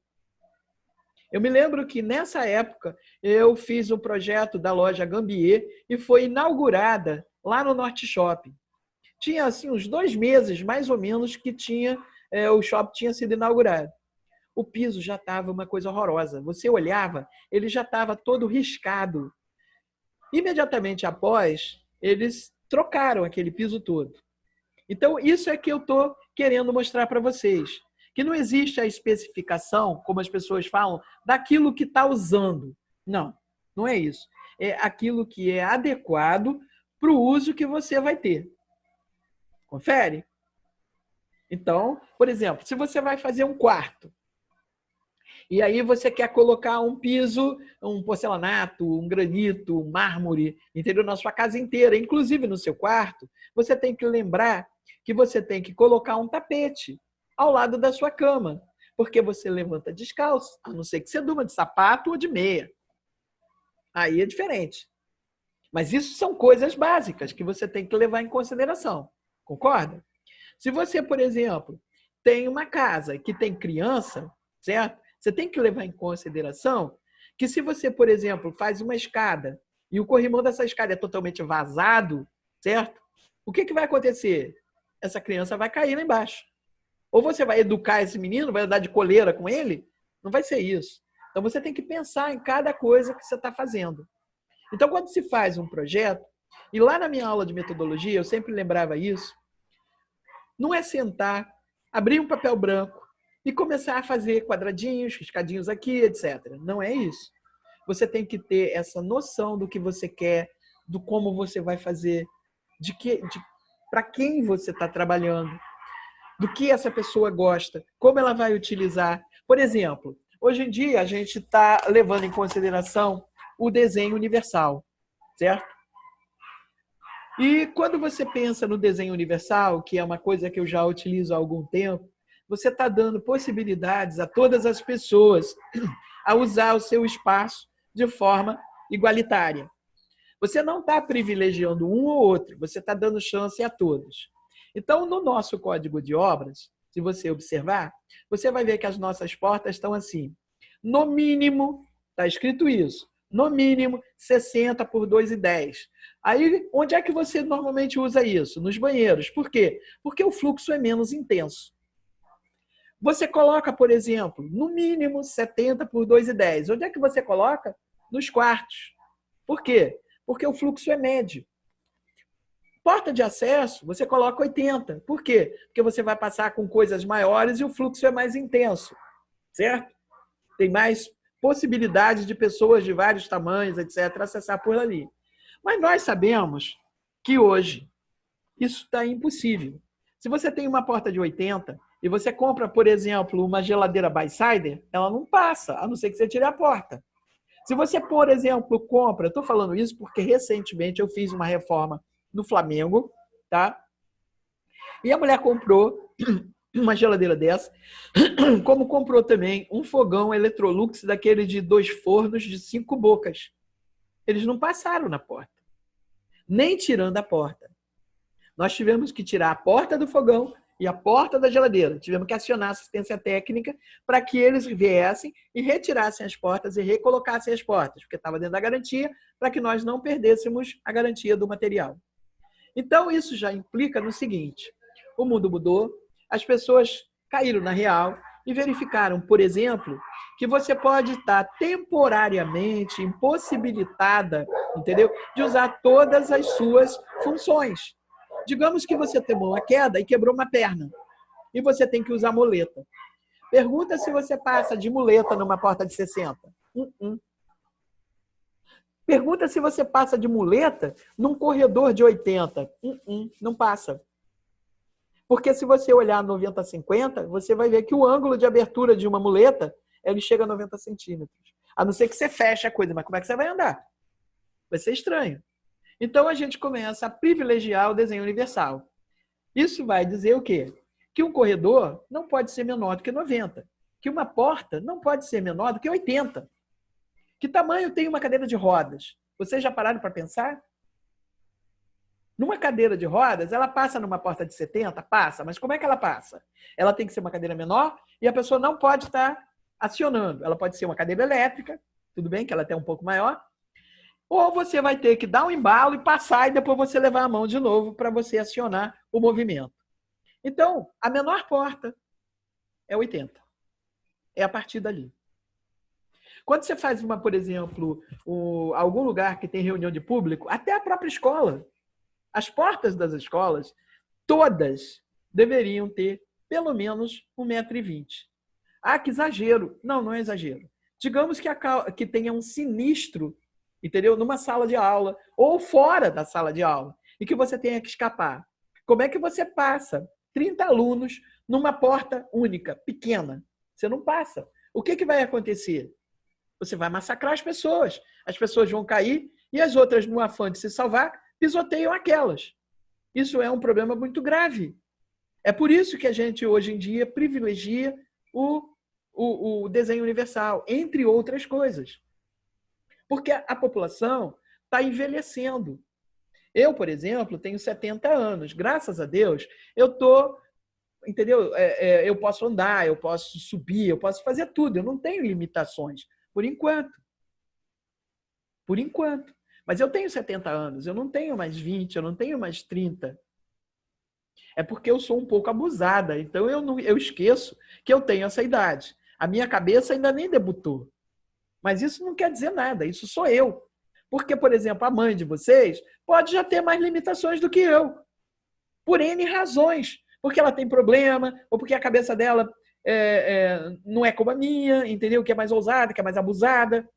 Eu me lembro que nessa época eu fiz um projeto da loja Gambier e foi inaugurada lá no Norte Shopping. Tinha assim uns 2 meses, mais ou menos, que o shopping tinha sido inaugurado. O piso já estava uma coisa horrorosa. Você olhava, ele já estava todo riscado. Imediatamente após, eles trocaram aquele piso todo. Então, isso é que eu estou querendo mostrar para vocês. Que não existe a especificação, como as pessoas falam, daquilo que está usando. Não, não é isso. É aquilo que é adequado para o uso que você vai ter. Confere? Então, por exemplo, se você vai fazer um quarto, e aí você quer colocar um piso, um porcelanato, um granito, um mármore, entendeu? Na sua casa inteira, inclusive no seu quarto, você tem que lembrar que você tem que colocar um tapete ao lado da sua cama, porque você levanta descalço, a não ser que você durma de sapato ou de meia. Aí é diferente. Mas isso são coisas básicas que você tem que levar em consideração. Concorda? Se você, por exemplo, tem uma casa que tem criança, certo? Você tem que levar em consideração que se você, por exemplo, faz uma escada e o corrimão dessa escada é totalmente vazado, certo? O que vai acontecer? Essa criança vai cair lá embaixo. Ou você vai educar esse menino, vai andar de coleira com ele? Não vai ser isso. Então, você tem que pensar em cada coisa que você está fazendo. Então, quando se faz um projeto, e lá na minha aula de metodologia, eu sempre lembrava isso, não é sentar, abrir um papel branco e começar a fazer quadradinhos, riscadinhos aqui, etc. Não é isso. Você tem que ter essa noção do que você quer, do como você vai fazer, para quem você está trabalhando, do que essa pessoa gosta, como ela vai utilizar. Por exemplo, hoje em dia a gente está levando em consideração o desenho universal, certo? E quando você pensa no desenho universal, que é uma coisa que eu já utilizo há algum tempo, você está dando possibilidades a todas as pessoas a usar o seu espaço de forma igualitária. Você não está privilegiando um ou outro, você está dando chance a todos. Então, no nosso código de obras, se você observar, você vai ver que as nossas portas estão assim. No mínimo, está escrito isso, no mínimo 60 por 2,10. Aí, onde é que você normalmente usa isso? Nos banheiros. Por quê? Porque o fluxo é menos intenso. Você coloca, por exemplo, no mínimo 70 por 2,10. Onde é que você coloca? Nos quartos. Por quê? Porque o fluxo é médio. Porta de acesso, você coloca 80. Por quê? Porque você vai passar com coisas maiores e o fluxo é mais intenso. Certo? Tem mais possibilidades de pessoas de vários tamanhos, etc., acessar por ali. Mas nós sabemos que hoje isso está impossível. Se você tem uma porta de 80 e você compra, por exemplo, uma geladeira Bysider, ela não passa, a não ser que você tire a porta. Se você, por exemplo, compra, eu estou falando isso porque recentemente eu fiz uma reforma no Flamengo, tá? E a mulher comprou uma geladeira dessa, como comprou também um fogão Electrolux daquele de 2 fornos de 5 bocas. Eles não passaram na porta, nem tirando a porta. Nós tivemos que tirar a porta do fogão e a porta da geladeira. Tivemos que acionar a assistência técnica para que eles viessem e retirassem as portas e recolocassem as portas, porque estava dentro da garantia, para que nós não perdêssemos a garantia do material. Então, isso já implica no seguinte: o mundo mudou, as pessoas caíram na real e verificaram, por exemplo, que você pode estar temporariamente impossibilitada, entendeu? De usar todas as suas funções. Digamos que você teve uma queda e quebrou uma perna e você tem que usar muleta. Pergunta se você passa de muleta numa porta de 60. Pergunta se você passa de muleta num corredor de 80. Não passa. Porque se você olhar 90-50, você vai ver que o ângulo de abertura de uma muleta, ele chega a 90 centímetros. A não ser que você feche a coisa, mas como é que você vai andar? Vai ser estranho. Então, a gente começa a privilegiar o desenho universal. Isso vai dizer o quê? Que um corredor não pode ser menor do que 90. Que uma porta não pode ser menor do que 80. Que tamanho tem uma cadeira de rodas? Vocês já pararam para pensar? Numa cadeira de rodas, ela passa numa porta de 70? Passa. Mas como é que ela passa? Ela tem que ser uma cadeira menor e a pessoa não pode estar acionando. Ela pode ser uma cadeira elétrica, tudo bem que ela é até um pouco maior, ou você vai ter que dar um embalo e passar e depois você levar a mão de novo para você acionar o movimento. Então, a menor porta é 80. É a partir dali. Quando você faz por exemplo, algum lugar que tem reunião de público, até a própria escola, as portas das escolas, todas deveriam ter pelo menos 1,20 m. Ah, que exagero. Não, não é exagero. Digamos que tenha um sinistro, entendeu? Numa sala de aula ou fora da sala de aula e que você tenha que escapar. Como é que você passa 30 alunos numa porta única, pequena? Você não passa. O que vai acontecer? Você vai massacrar as pessoas. As pessoas vão cair e as outras, no afã de se salvar, pisoteiam aquelas. Isso é um problema muito grave. É por isso que a gente, hoje em dia, privilegia o desenho universal, entre outras coisas. Porque a população está envelhecendo. Eu, por exemplo, tenho 70 anos. Graças a Deus, eu estou... Entendeu? Eu posso andar, eu posso subir, eu posso fazer tudo. Eu não tenho limitações, por enquanto. Por enquanto. Mas eu tenho 70 anos, eu não tenho mais 20, eu não tenho mais 30. É porque eu sou um pouco abusada, então eu esqueço que eu tenho essa idade. A minha cabeça ainda nem debutou. Mas isso não quer dizer nada, isso sou eu. Porque, por exemplo, a mãe de vocês pode já ter mais limitações do que eu. Por N razões. Porque ela tem problema, ou porque a cabeça dela não é como a minha, entendeu? Que é mais ousada, que é mais abusada.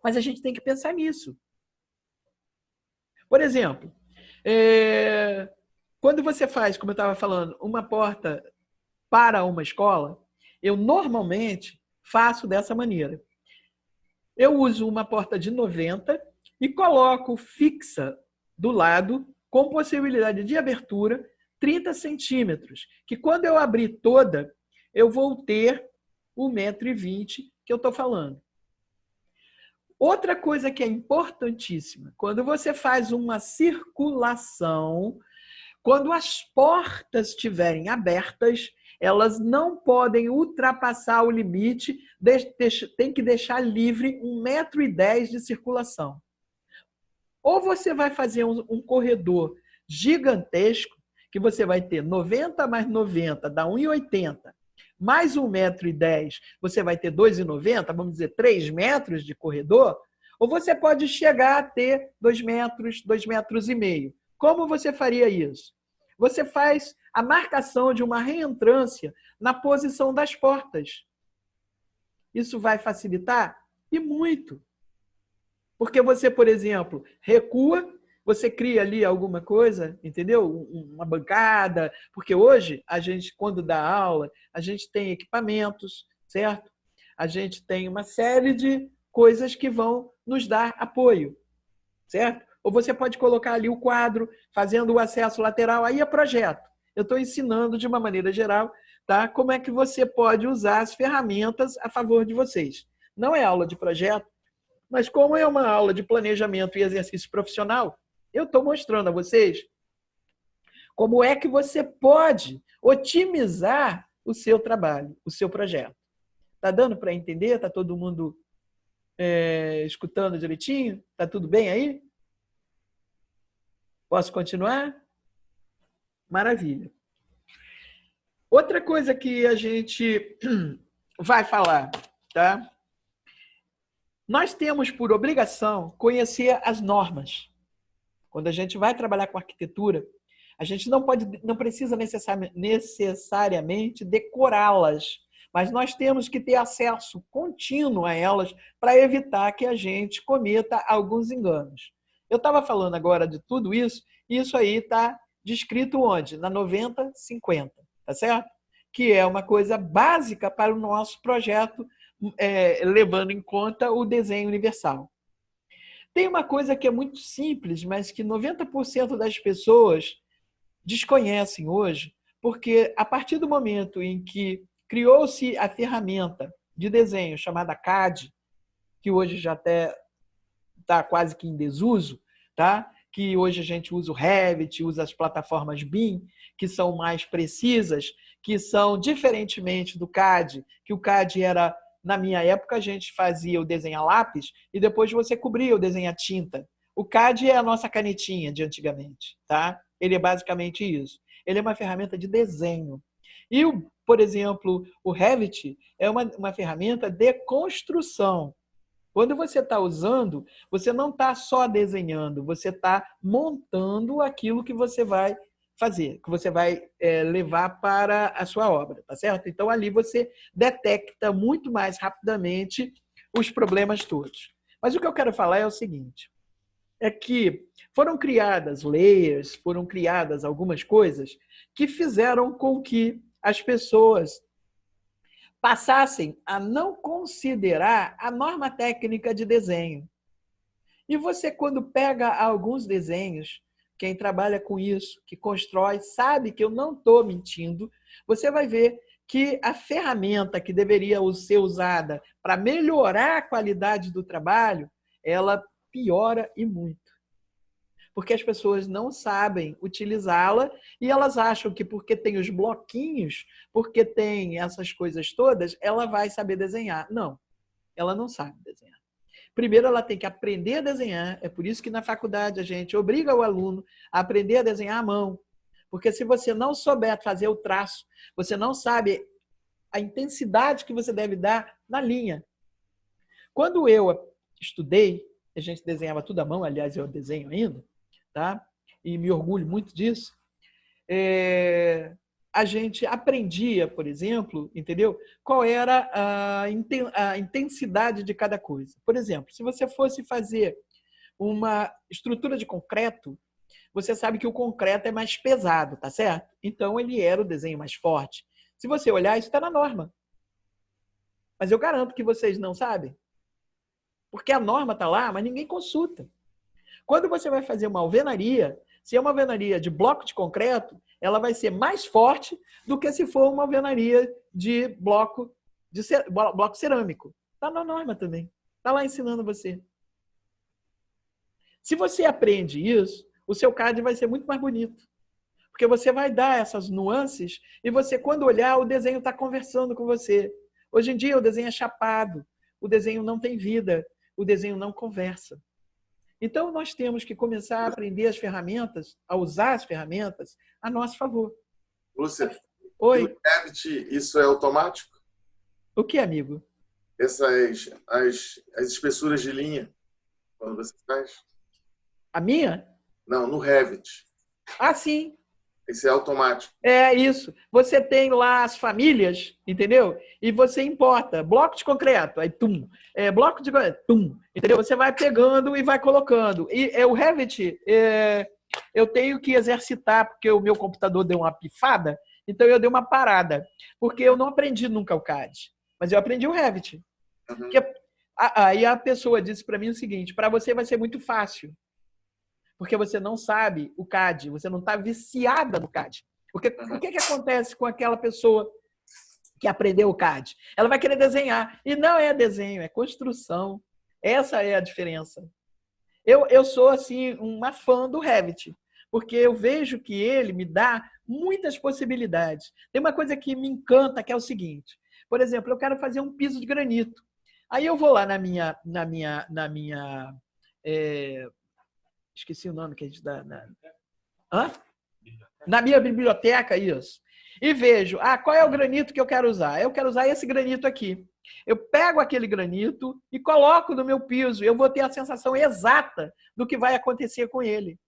Mas a gente tem que pensar nisso. Por exemplo, quando você faz, como eu estava falando, uma porta para uma escola, eu normalmente faço dessa maneira. Eu uso uma porta de 90 e coloco fixa do lado, com possibilidade de abertura, 30 centímetros, que quando eu abrir toda, eu vou ter o 1,20 m que eu estou falando. Outra coisa que é importantíssima, quando você faz uma circulação, quando as portas estiverem abertas, elas não podem ultrapassar o limite, tem que deixar livre 1,10 m de circulação. Ou você vai fazer um corredor gigantesco, que você vai ter 90 mais 90, dá 1,80 m, mais 1,10 m, você vai ter 2,90 m, vamos dizer 3 metros de corredor, ou você pode chegar a ter 2 metros, 2,5 metros. Como você faria isso? Você faz a marcação de uma reentrância na posição das portas. Isso vai facilitar? E muito. Porque você, por exemplo, recua, você cria ali alguma coisa, entendeu? Uma bancada, porque hoje a gente, quando dá aula, a gente tem equipamentos, certo? A gente tem uma série de coisas que vão nos dar apoio, certo? Ou você pode colocar ali o quadro, fazendo o acesso lateral, aí é projeto. Eu estou ensinando de uma maneira geral, tá? Como é que você pode usar as ferramentas a favor de vocês. Não é aula de projeto, mas como é uma aula de planejamento e exercício profissional, eu estou mostrando a vocês como é que você pode otimizar o seu trabalho, o seu projeto. Está dando para entender? Está todo mundo escutando direitinho? Está tudo bem aí? Posso continuar? Maravilha. Outra coisa que a gente vai falar, tá? Nós temos por obrigação conhecer as normas. Quando a gente vai trabalhar com arquitetura, a gente não precisa necessariamente decorá-las, mas nós temos que ter acesso contínuo a elas para evitar que a gente cometa alguns enganos. Eu estava falando agora de tudo isso, e isso aí está descrito onde? Na 90-50, tá certo? Que é uma coisa básica para o nosso projeto, levando em conta o desenho universal. Tem uma coisa que é muito simples, mas que 90% das pessoas desconhecem hoje, porque a partir do momento em que criou-se a ferramenta de desenho chamada CAD, que hoje já até está quase que em desuso, tá? Que hoje a gente usa o Revit, usa as plataformas BIM, que são mais precisas, que são diferentemente do CAD, que o CAD era, na minha época, a gente fazia o desenho a lápis e depois você cobria o desenho a tinta. O CAD é a nossa canetinha de antigamente, tá? Ele é basicamente isso. Ele é uma ferramenta de desenho. E, por exemplo, o Revit é uma ferramenta de construção. Quando você está usando, você não está só desenhando, você está montando aquilo que você vai fazer, que você vai levar para a sua obra, tá certo? Então, ali você detecta muito mais rapidamente os problemas todos. Mas o que eu quero falar é o seguinte, é que foram criadas layers, foram criadas algumas coisas que fizeram com que as pessoas passassem a não considerar a norma técnica de desenho. E você, quando pega alguns desenhos, quem trabalha com isso, que constrói, sabe que eu não estou mentindo, você vai ver que a ferramenta que deveria ser usada para melhorar a qualidade do trabalho, ela piora e muito. Porque as pessoas não sabem utilizá-la e elas acham que porque tem os bloquinhos, porque tem essas coisas todas, ela vai saber desenhar. Não, ela não sabe desenhar. Primeiro, ela tem que aprender a desenhar. É por isso que na faculdade a gente obriga o aluno a aprender a desenhar à mão. Porque se você não souber fazer o traço, você não sabe a intensidade que você deve dar na linha. Quando eu estudei, a gente desenhava tudo à mão, aliás, eu desenho ainda, tá? E me orgulho muito disso. A gente aprendia, por exemplo, entendeu? Qual era a intensidade de cada coisa. Por exemplo, se você fosse fazer uma estrutura de concreto, você sabe que o concreto é mais pesado, tá certo? Então, ele era o desenho mais forte. Se você olhar, isso está na norma. Mas eu garanto que vocês não sabem. Porque a norma está lá, mas ninguém consulta. Quando você vai fazer uma alvenaria, se é uma alvenaria de bloco de concreto, ela vai ser mais forte do que se for uma alvenaria de bloco cerâmico. Está na norma também. Está lá ensinando você. Se você aprende isso, o seu CAD vai ser muito mais bonito. Porque você vai dar essas nuances e você, quando olhar, o desenho está conversando com você. Hoje em dia, o desenho é chapado. O desenho não tem vida. O desenho não conversa. Então, nós temos que começar a aprender as ferramentas, a usar as ferramentas a nosso favor. Lúcia, oi. No Revit, isso é automático? O que, amigo? As espessuras de linha, quando você faz? A minha? Não, no Revit. Ah, sim. Esse é automático. É isso. Você tem lá as famílias, entendeu? E você importa bloco de concreto, aí tum. Bloco de tum. Entendeu? Você vai pegando e vai colocando. E o Revit, eu tenho que exercitar, porque o meu computador deu uma pifada, então eu dei uma parada. Porque eu não aprendi nunca o CAD, mas eu aprendi o Revit. Uhum. Porque aí a pessoa disse para mim o seguinte: para você vai ser muito fácil. Porque você não sabe o CAD, você não está viciada no CAD. O que acontece com aquela pessoa que aprendeu o CAD? Ela vai querer desenhar. E não é desenho, é construção. Essa é a diferença. Eu sou, assim, uma fã do Revit, porque eu vejo que ele me dá muitas possibilidades. Tem uma coisa que me encanta, que é o seguinte. Por exemplo, eu quero fazer um piso de granito. Aí eu vou lá na minha esqueci o nome que a gente dá. Na minha biblioteca, isso. E vejo, qual é o granito que eu quero usar? Eu quero usar esse granito aqui. Eu pego aquele granito e coloco no meu piso. Eu vou ter a sensação exata do que vai acontecer com ele.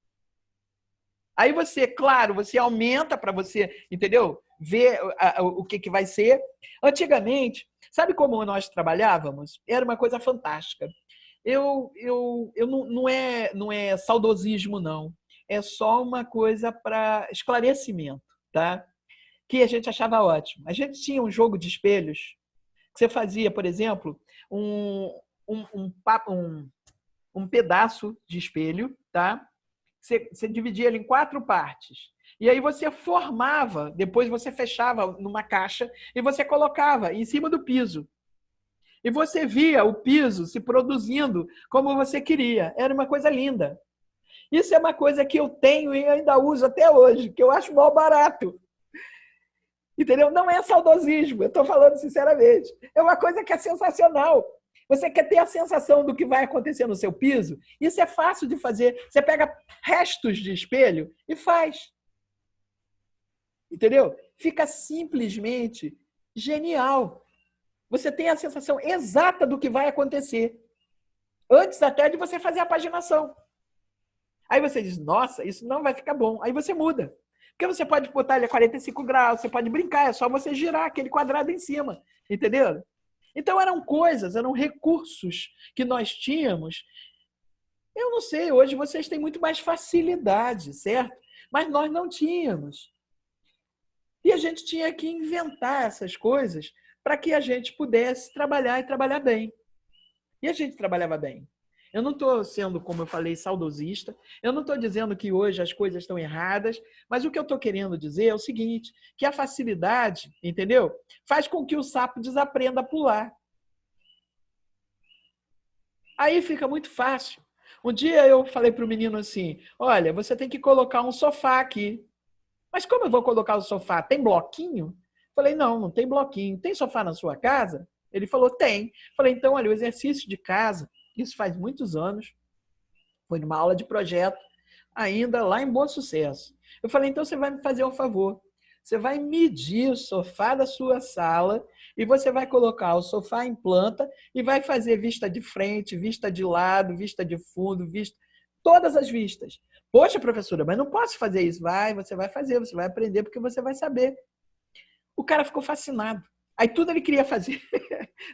Aí você, claro, você aumenta para você, entendeu? Ver o que vai ser. Antigamente, sabe como nós trabalhávamos? Era uma coisa fantástica. Não é saudosismo, não. É só uma coisa para esclarecimento, tá? Que a gente achava ótimo. A gente tinha um jogo de espelhos que você fazia, por exemplo, um pedaço de espelho, tá? Você dividia ele em 4 partes. E aí você formava, depois você fechava numa caixa e você colocava em cima do piso. E você via o piso se produzindo como você queria. Era uma coisa linda. Isso é uma coisa que eu tenho e ainda uso até hoje, que eu acho mal barato. Entendeu? Não é saudosismo, eu estou falando sinceramente. É uma coisa que é sensacional. Você quer ter a sensação do que vai acontecer no seu piso? Isso é fácil de fazer. Você pega restos de espelho e faz. Entendeu? Fica simplesmente genial. Você tem a sensação exata do que vai acontecer. Antes até de você fazer a paginação. Aí você diz, nossa, isso não vai ficar bom. Aí você muda. Porque você pode botar ele a 45 graus, você pode brincar, é só você girar aquele quadrado em cima. Entendeu? Então eram coisas, eram recursos que nós tínhamos. Eu não sei, hoje vocês têm muito mais facilidade, certo? Mas nós não tínhamos. E a gente tinha que inventar essas coisas para que a gente pudesse trabalhar e trabalhar bem. E a gente trabalhava bem. Eu não estou sendo, como eu falei, saudosista. Eu não estou dizendo que hoje as coisas estão erradas, mas o que eu estou querendo dizer é o seguinte, que a facilidade, entendeu? Faz com que o sapo desaprenda a pular. Aí fica muito fácil. Um dia eu falei para o menino assim, olha, você tem que colocar um sofá aqui. Mas como eu vou colocar o sofá? Tem bloquinho? Falei, não tem bloquinho. Tem sofá na sua casa? Ele falou, tem. Falei, então, olha, o exercício de casa, isso faz muitos anos, foi numa aula de projeto, ainda lá em Bom Sucesso. Eu falei, então você vai me fazer um favor. Você vai medir o sofá da sua sala e você vai colocar o sofá em planta e vai fazer vista de frente, vista de lado, vista de fundo, todas as vistas. Poxa, professora, mas não posso fazer isso. Você vai fazer, você vai aprender porque você vai saber. O cara ficou fascinado. Aí tudo ele queria fazer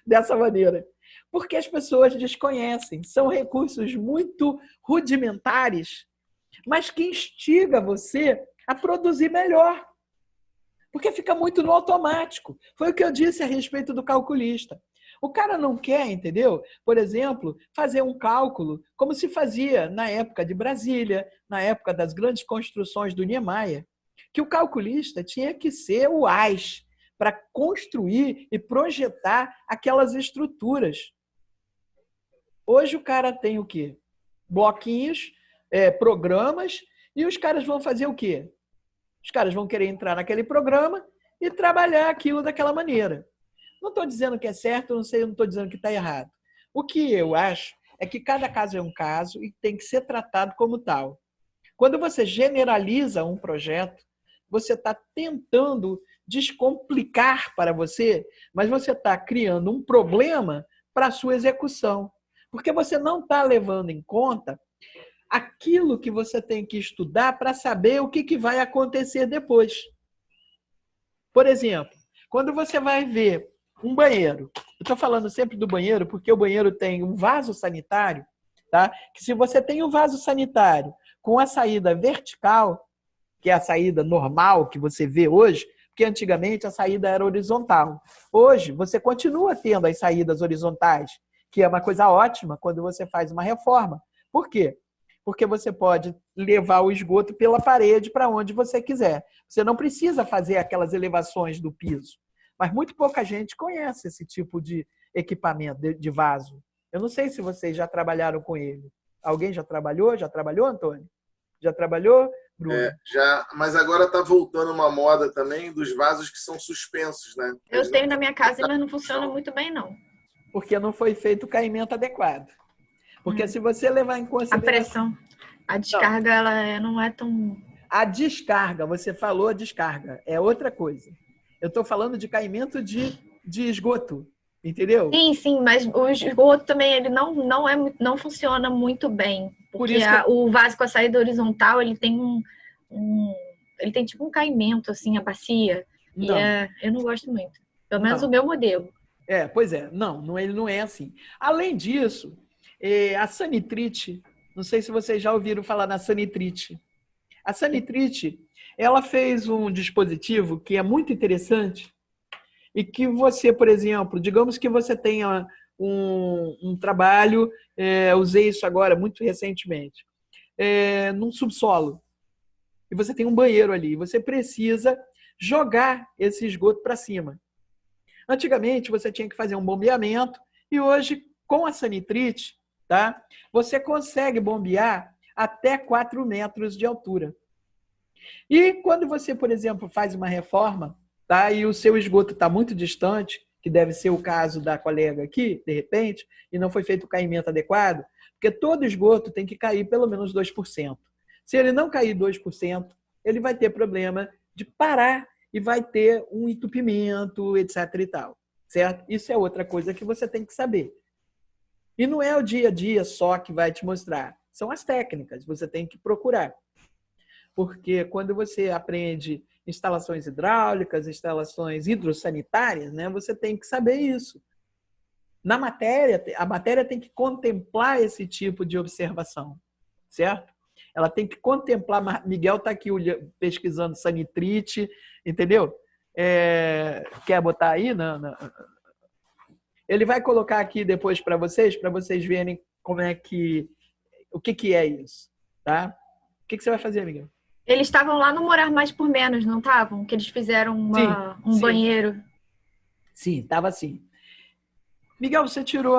dessa maneira. Porque as pessoas desconhecem. São recursos muito rudimentares, mas que instiga você a produzir melhor. Porque fica muito no automático. Foi o que eu disse a respeito do calculista. O cara não quer, entendeu? Por exemplo, fazer um cálculo como se fazia na época de Brasília, na época das grandes construções do Niemeyer, que o calculista tinha que ser o AIS para construir e projetar aquelas estruturas. Hoje o cara tem o quê? Bloquinhos, programas, e os caras vão fazer o quê? Os caras vão querer entrar naquele programa e trabalhar aquilo daquela maneira. Não estou dizendo que é certo, não estou dizendo que está errado. O que eu acho é que cada caso é um caso e tem que ser tratado como tal. Quando você generaliza um projeto, você está tentando descomplicar para você, mas você está criando um problema para a sua execução. Porque você não está levando em conta aquilo que você tem que estudar para saber o que vai acontecer depois. Por exemplo, quando você vai ver um banheiro, eu estou falando sempre do banheiro porque o banheiro tem um vaso sanitário, tá? Que se você tem um vaso sanitário com a saída vertical, que é a saída normal que você vê hoje, porque antigamente a saída era horizontal. Hoje, você continua tendo as saídas horizontais, que é uma coisa ótima quando você faz uma reforma. Por quê? Porque você pode levar o esgoto pela parede para onde você quiser. Você não precisa fazer aquelas elevações do piso. Mas muito pouca gente conhece esse tipo de equipamento, de vaso. Eu não sei se vocês já trabalharam com ele. Alguém já trabalhou? Já trabalhou, Antônio? Já trabalhou, Bruno? Já, mas agora está voltando uma moda também dos vasos que são suspensos, né? Eu tenho na minha casa, mas não funciona muito bem, não. Porque não foi feito o caimento adequado. Porque se você levar em A consideração... pressão, a descarga, ela não é tão... A descarga, você falou a descarga, é outra coisa. Eu estou falando de caimento de esgoto, entendeu? Sim, mas o esgoto também ele não funciona muito bem. Porque o vaso com a saída horizontal, ele tem ele tem tipo um caimento, assim, a bacia. Não. E eu não gosto muito. Pelo menos Não. o meu modelo. Pois é. Não, ele não é assim. Além disso, a sanitrite, não sei se vocês já ouviram falar na sanitrite. A sanitrite, ela fez um dispositivo que é muito interessante e que você, por exemplo, digamos que você tenha um trabalho, usei isso agora muito recentemente, num subsolo. E você tem um banheiro ali. Você precisa jogar esse esgoto para cima. Antigamente, você tinha que fazer um bombeamento e hoje, com a sanitrite, tá? Você consegue bombear até 4 metros de altura. E quando você, por exemplo, faz uma reforma, tá? E o seu esgoto está muito distante, que deve ser o caso da colega aqui, de repente, e não foi feito o caimento adequado, porque todo esgoto tem que cair pelo menos 2%. Se ele não cair 2%, ele vai ter problema de parar e vai ter um entupimento, etc. e tal, certo? Isso é outra coisa que você tem que saber. E não é o dia a dia só que vai te mostrar, são as técnicas, você tem que procurar. Porque quando você aprende instalações hidráulicas, instalações hidrossanitárias, né, você tem que saber isso. Na matéria, a matéria tem que contemplar esse tipo de observação, certo? Ela tem que contemplar. Miguel está aqui pesquisando sanitrite, entendeu? Quer botar aí? Não. Ele vai colocar aqui depois para vocês verem como é o que é isso, tá? O que você vai fazer, Miguel? Eles estavam lá no Morar Mais por Menos, não estavam? Que eles fizeram um banheiro. Sim, estava assim. Miguel, você tirou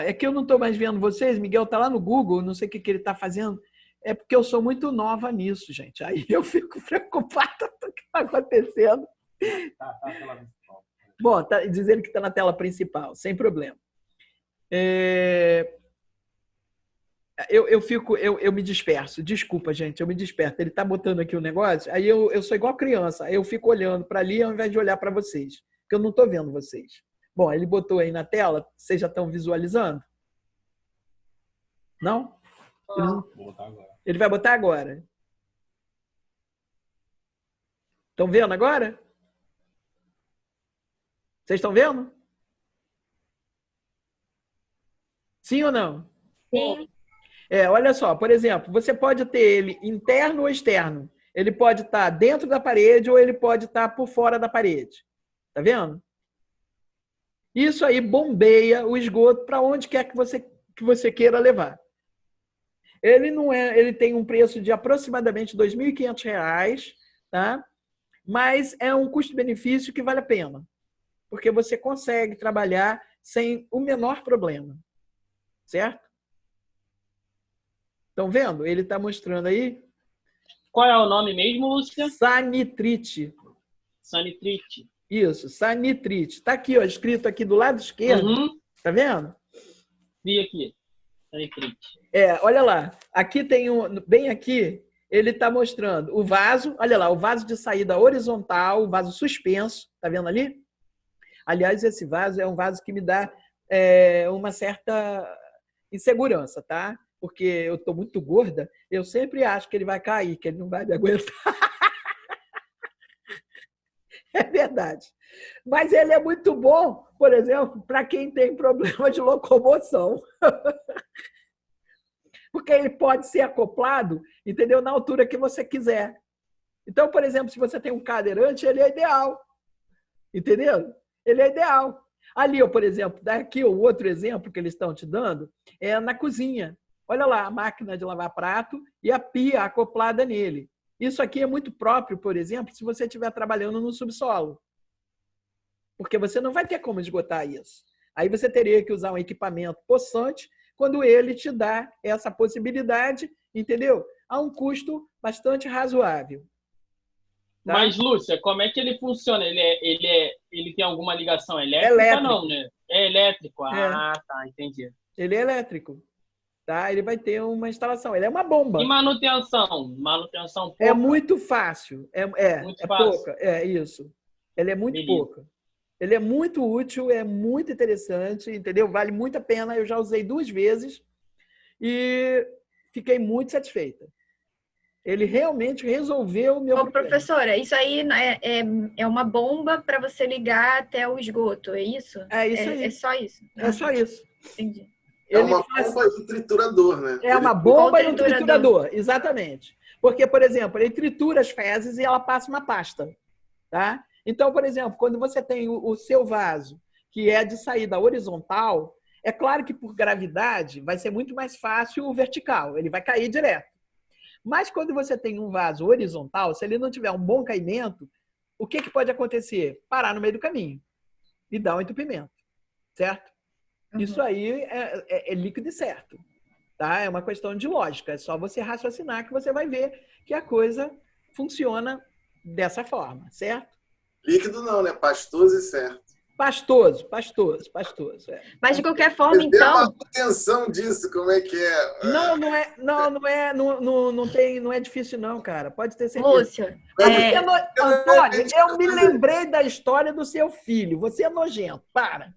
é que eu não estou mais vendo vocês. Miguel está lá no Google, não sei o que ele está fazendo. É porque eu sou muito nova nisso, gente. Aí eu fico preocupada com o que está acontecendo. Bom, tá dizendo que está na tela principal, sem problema. Eu me disperso. Desculpa, gente, eu me disperso. Ele está botando aqui o negócio, aí eu sou igual criança. Aí eu fico olhando para ali ao invés de olhar para vocês, porque eu não estou vendo vocês. Bom, ele botou aí na tela, vocês já estão visualizando? Não? Ele vai botar agora. Estão vendo agora? Vocês estão vendo? Sim ou não? Sim. Olha só, por exemplo, você pode ter ele interno ou externo. Ele pode estar dentro da parede ou ele pode estar por fora da parede. Tá vendo? Isso aí bombeia o esgoto para onde quer que você queira levar. Ele tem um preço de aproximadamente R$ 2.500, tá? Mas é um custo-benefício que vale a pena, porque você consegue trabalhar sem o menor problema, certo? Estão vendo? Ele está mostrando aí. Qual é o nome mesmo, Lúcia? Sanitrite. Sanitrite. Isso, sanitrite. Está aqui, ó, escrito aqui do lado esquerdo. Tá vendo? Vi aqui. Sanitrite. Olha lá. Aqui tem bem aqui, ele está mostrando o vaso. Olha lá, o vaso de saída horizontal, o vaso suspenso. Tá vendo ali? Aliás, esse vaso é um vaso que me dá uma certa insegurança, tá? Porque eu tô muito gorda, eu sempre acho que ele vai cair, que ele não vai me aguentar. É verdade. Mas ele é muito bom, por exemplo, para quem tem problema de locomoção. Porque ele pode ser acoplado, entendeu? Na altura que você quiser. Então, por exemplo, se você tem um cadeirante, ele é ideal. Entendeu? Ele é ideal. Ali, por exemplo, daqui o outro exemplo que eles estão te dando é na cozinha. Olha lá, a máquina de lavar prato e a pia acoplada nele. Isso aqui é muito próprio, por exemplo, se você estiver trabalhando no subsolo. Porque você não vai ter como esgotar isso. Aí você teria que usar um equipamento possante quando ele te dá essa possibilidade, entendeu? A um custo bastante razoável. Tá? Mas, Lúcia, como é que ele funciona? Ele tem alguma ligação elétrica? Elétrico. Não, né? É elétrico? Ah, É. tá, entendi. Ele é elétrico. Tá? Ele vai ter uma instalação. Ele é uma bomba. E manutenção? Manutenção pouca? É muito fácil. Muito é fácil. pouca. É isso. Ele é muito Beleza. pouca. Ele é muito útil, é muito interessante, entendeu? Vale muito a pena. Eu já usei 2 vezes e fiquei muito satisfeita. Ele realmente resolveu o meu Ô, problema. professora, isso aí é uma bomba para você ligar até o esgoto, é isso? É isso aí. É só isso. É só isso. Entendi. É uma Ele faz- bomba e um triturador, né? É uma bomba e um triturador. triturador, exatamente. Porque, por exemplo, ele tritura as fezes e ela passa uma pasta. Tá? Então, por exemplo, quando você tem o seu vaso, que é de saída horizontal, é claro que por gravidade vai ser muito mais fácil o vertical, ele vai cair direto. Mas quando você tem um vaso horizontal, se ele não tiver um bom caimento, o que pode acontecer? Parar no meio do caminho e dar um entupimento, certo? Uhum. Isso aí é líquido e certo. Tá? É uma questão de lógica. É só você raciocinar que você vai ver que a coisa funciona dessa forma, certo? Líquido não, né? Pastoso e certo. Pastoso. É. Mas de qualquer forma, Mas tem a então, manutenção disso, como é que é? Não é difícil não, cara. Pode ter certeza. Lúcia, Antônio, eu me lembrei da história do seu filho. Você é nojento. Para.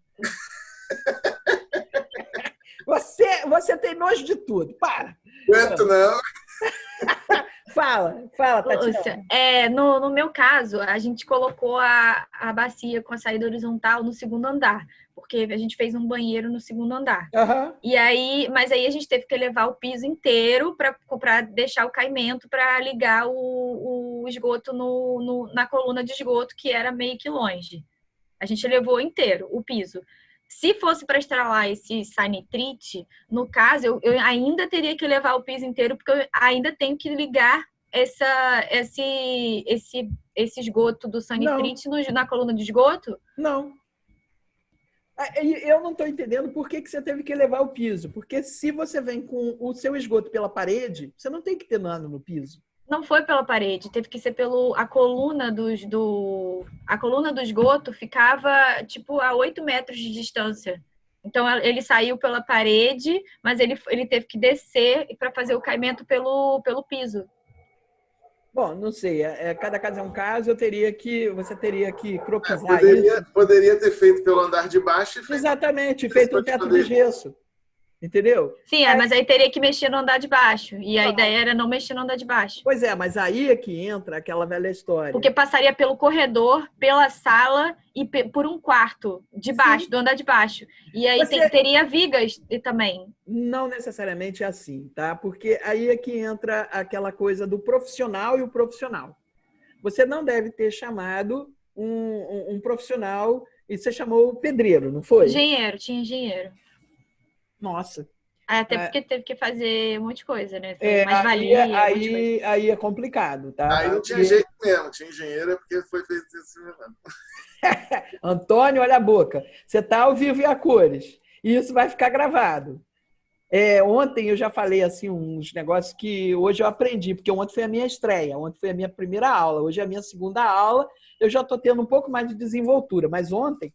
Você tem nojo de tudo. Para. Aguento não. Fala, Tatiana. Lúcia, no meu caso, a gente colocou a bacia com a saída horizontal no segundo andar, porque a gente fez um banheiro no segundo andar. Aham. Mas aí a gente teve que levar o piso inteiro para deixar o caimento para ligar o esgoto na coluna de esgoto, que era meio que longe. A gente levou inteiro o piso. Se fosse para estralar esse sanitrite, no caso, eu ainda teria que levar o piso inteiro, porque eu ainda tenho que ligar esse esgoto do sanitrite na coluna de esgoto? Não. Eu não estou entendendo por que você teve que levar o piso. Porque se você vem com o seu esgoto pela parede, você não tem que ter nada no piso. Não foi pela parede, teve que ser a coluna a coluna do esgoto ficava tipo a 8 metros de distância. Então ele saiu pela parede, mas ele teve que descer para fazer o caimento pelo piso. Bom, não sei. Cada caso é um caso. Você teria que croquisar isso. Poderia ter feito pelo andar de baixo e feito... Exatamente, feito um teto de gesso. Entendeu? Sim, mas aí teria que mexer no andar de baixo. E a ideia era não mexer no andar de baixo. Pois é, mas aí é que entra aquela velha história. Porque passaria pelo corredor, pela sala e por um quarto de baixo, do andar de baixo. E aí teria vigas também. Não necessariamente é assim, tá? Porque aí é que entra aquela coisa do profissional e o profissional. Você não deve ter chamado um profissional e você chamou o pedreiro, não foi? Tinha engenheiro. Nossa. Até porque teve que fazer um monte de coisa, né? Mais valia. Aí é complicado, tá? Aí não tinha jeito mesmo. Tinha engenheiro porque foi feito assim mesmo. Antônio, olha a boca. Você está ao vivo e a cores. E isso vai ficar gravado. Ontem eu já falei assim uns negócios que hoje eu aprendi, porque ontem foi a minha estreia, ontem foi a minha primeira aula, hoje é a minha segunda aula, eu já estou tendo um pouco mais de desenvoltura, mas ontem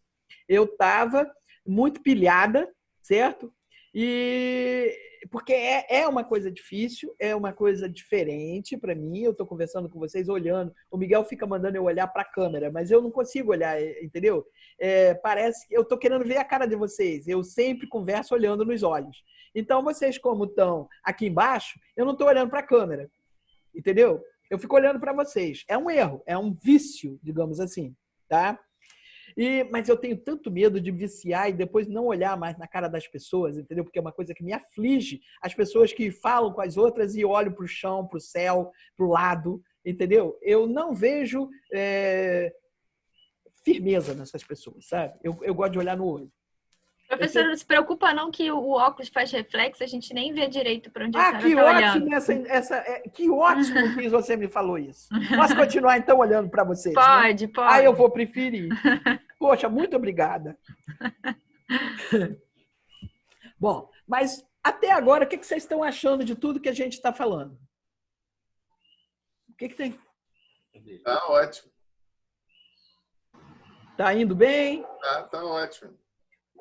eu estava muito pilhada, certo? E porque é uma coisa difícil, é uma coisa diferente para mim. Eu estou conversando com vocês, olhando. O Miguel fica mandando eu olhar para a câmera, mas eu não consigo olhar, entendeu? Parece que eu estou querendo ver a cara de vocês. Eu sempre converso olhando nos olhos. Então, vocês, como estão aqui embaixo, eu não estou olhando para a câmera. Entendeu? Eu fico olhando para vocês. É um erro, é um vício, digamos assim. Tá? Mas eu tenho tanto medo de viciar e depois não olhar mais na cara das pessoas, entendeu? Porque é uma coisa que me aflige. As pessoas que falam com as outras e olham para o chão, para o céu, para o lado, entendeu? Eu não vejo firmeza nessas pessoas, sabe? Eu gosto de olhar no olho. Professor, não se preocupa não que o óculos faz reflexo, a gente nem vê direito para onde a senhora que tá ótimo olhando. que ótimo que você me falou isso. Posso continuar, então, olhando para vocês? Pode, né? pode. Eu vou preferir. Poxa, muito obrigada. Bom, mas até agora, o que vocês estão achando de tudo que a gente está falando? O que tem? Tá ótimo. Tá indo bem? Tá ótimo.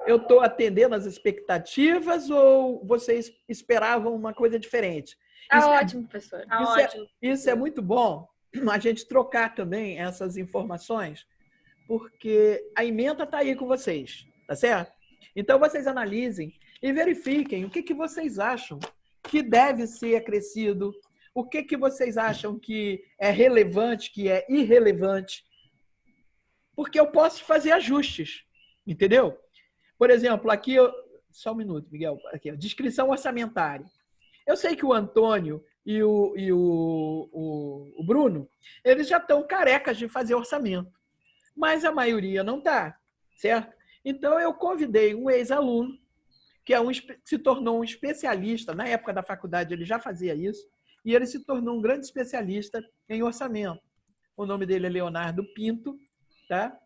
Eu estou atendendo as expectativas ou vocês esperavam uma coisa diferente? Tá ótimo, professor. Isso é muito bom a gente trocar também essas informações, porque a ementa está aí com vocês, tá certo? Então, vocês analisem e verifiquem o que vocês acham que deve ser acrescido, o que vocês acham que é relevante, que é irrelevante, porque eu posso fazer ajustes, entendeu? Por exemplo, aqui, só um minuto, Miguel, aqui, descrição orçamentária. Eu sei que o Antônio e o Bruno, eles já estão carecas de fazer orçamento, mas a maioria não está, certo? Então, eu convidei um ex-aluno, que se tornou um especialista, na época da faculdade ele já fazia isso, e ele se tornou um grande especialista em orçamento. O nome dele é Leonardo Pinto, tá?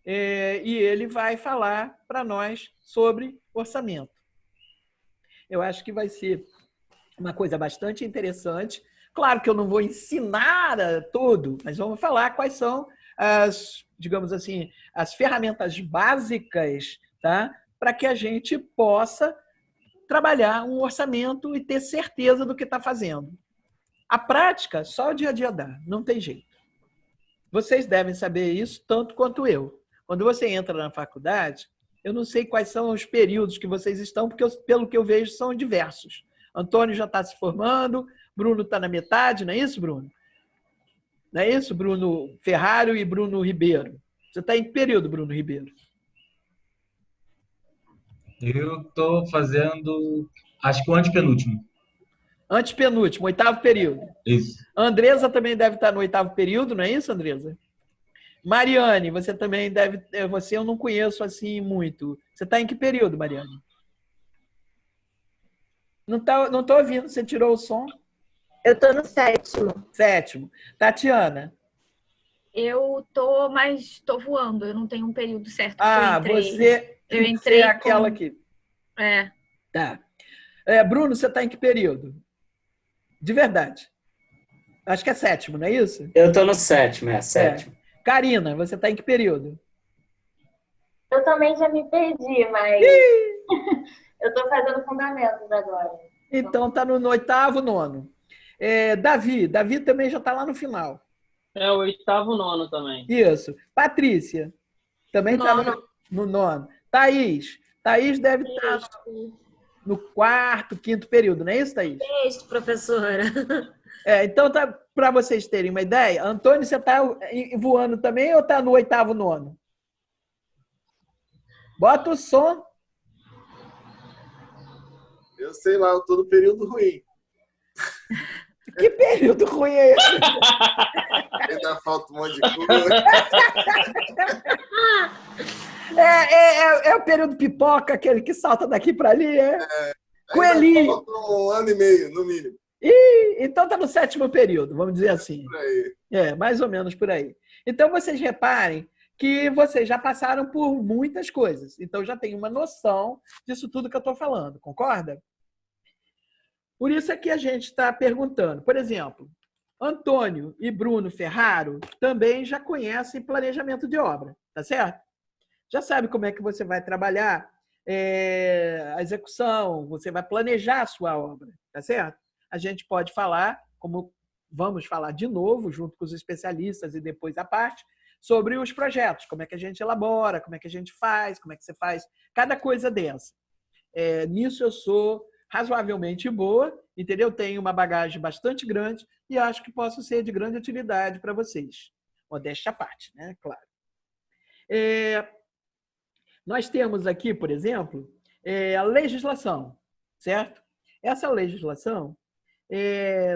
E ele vai falar para nós sobre orçamento. Eu acho que vai ser uma coisa bastante interessante. Claro que eu não vou ensinar tudo, mas vamos falar quais são digamos assim, as ferramentas básicas, tá? Para que a gente possa trabalhar um orçamento e ter certeza do que está fazendo. A prática, só o dia a dia dá, não tem jeito. Vocês devem saber isso tanto quanto eu. Quando você entra na faculdade, eu não sei quais são os períodos que vocês estão, porque pelo que eu vejo são diversos. Antônio já está se formando, Bruno está na metade, não é isso, Bruno? Não é isso, Bruno Ferraro e Bruno Ribeiro? Você está em que período, Bruno Ribeiro? Eu estou fazendo, acho que o antepenúltimo. Antepenúltimo, 8º período. Isso. Andresa também deve estar no 8º período, não é isso, Andresa? Mariane, você também deve... Você eu não conheço assim muito. Você está em que período, Mariane? Não estou ouvindo, você tirou o som? Eu estou no 7º. 7º. Tatiana? Eu tô, mas estou voando, eu não tenho um período certo. Você é aquela aqui. Tá. Bruno, você está em que período? De verdade. Acho que é 7º, não é isso? Eu estou no 7º, 7º. Karina, você está em que período? Eu também já me perdi, mas eu estou fazendo fundamentos agora. Então, está no 8º, 9º. Davi também já está lá no final. É o 8º, 9º também. Isso. Patrícia, também está no 9º. Thaís deve estar no 4º, 5º período, não é isso, Thaís? Isso, professora. Então, para vocês terem uma ideia, Antônio, você está voando também ou está no 8º, 9º? Bota o som. Eu sei lá, eu estou no período ruim. Que período ruim é esse? Ainda falta um monte de coisa. É o período pipoca, aquele que salta daqui para ali, Coelhinho. Falta um ano e meio, no mínimo. Então está no 7º período, vamos dizer assim. Por aí. Mais ou menos por aí. Então, vocês reparem que vocês já passaram por muitas coisas. Então, já tem uma noção disso tudo que eu estou falando, concorda? Por isso é que a gente está perguntando. Por exemplo, Antônio e Bruno Ferraro também já conhecem planejamento de obra, tá certo? Já sabe como é que você vai trabalhar a execução, você vai planejar a sua obra, tá certo? A gente pode falar, como vamos falar de novo, junto com os especialistas e depois à parte, sobre os projetos, como é que a gente elabora, como é que a gente faz, como é que você faz cada coisa dessa. Nisso eu sou razoavelmente boa, entendeu? Tenho uma bagagem bastante grande e acho que posso ser de grande utilidade para vocês. Modéstia à parte, né? Claro. Nós temos aqui, por exemplo, a legislação, certo? Essa legislação,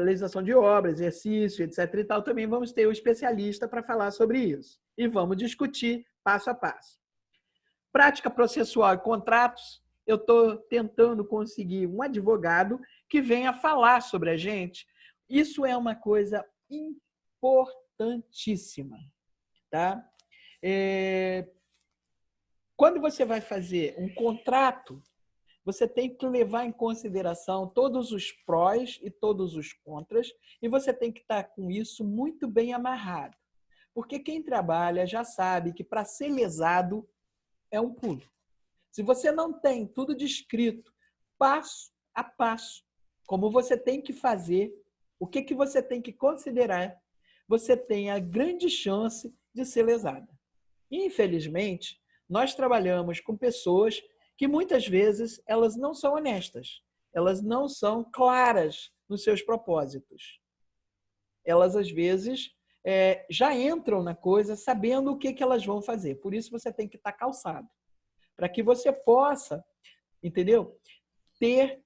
legislação de obra, exercício, etc. e tal, também vamos ter um especialista para falar sobre isso. E vamos discutir passo a passo. Prática processual e contratos, eu estou tentando conseguir um advogado que venha falar sobre a gente. Isso é uma coisa importantíssima, tá? Quando você vai fazer um contrato, você tem que levar em consideração todos os prós e todos os contras, e você tem que estar com isso muito bem amarrado. Porque quem trabalha já sabe que para ser lesado é um pulo. Se você não tem tudo descrito, passo a passo, como você tem que fazer, o que você tem que considerar, você tem a grande chance de ser lesada. Infelizmente, nós trabalhamos com pessoas que muitas vezes elas não são honestas, elas não são claras nos seus propósitos. Elas, às vezes, já entram na coisa sabendo o que elas vão fazer. Por isso, você tem que estar calçado, para que você possa, entendeu? Ter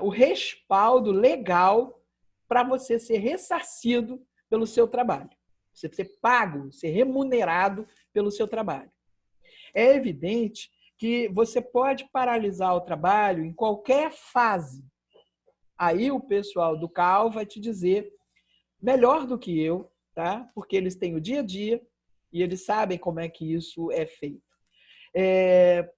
o respaldo legal para você ser ressarcido pelo seu trabalho. Você ser pago, ser remunerado pelo seu trabalho. É evidente que você pode paralisar o trabalho em qualquer fase. Aí o pessoal do CAL vai te dizer melhor do que eu, tá? Porque eles têm o dia a dia e eles sabem como é que isso é feito.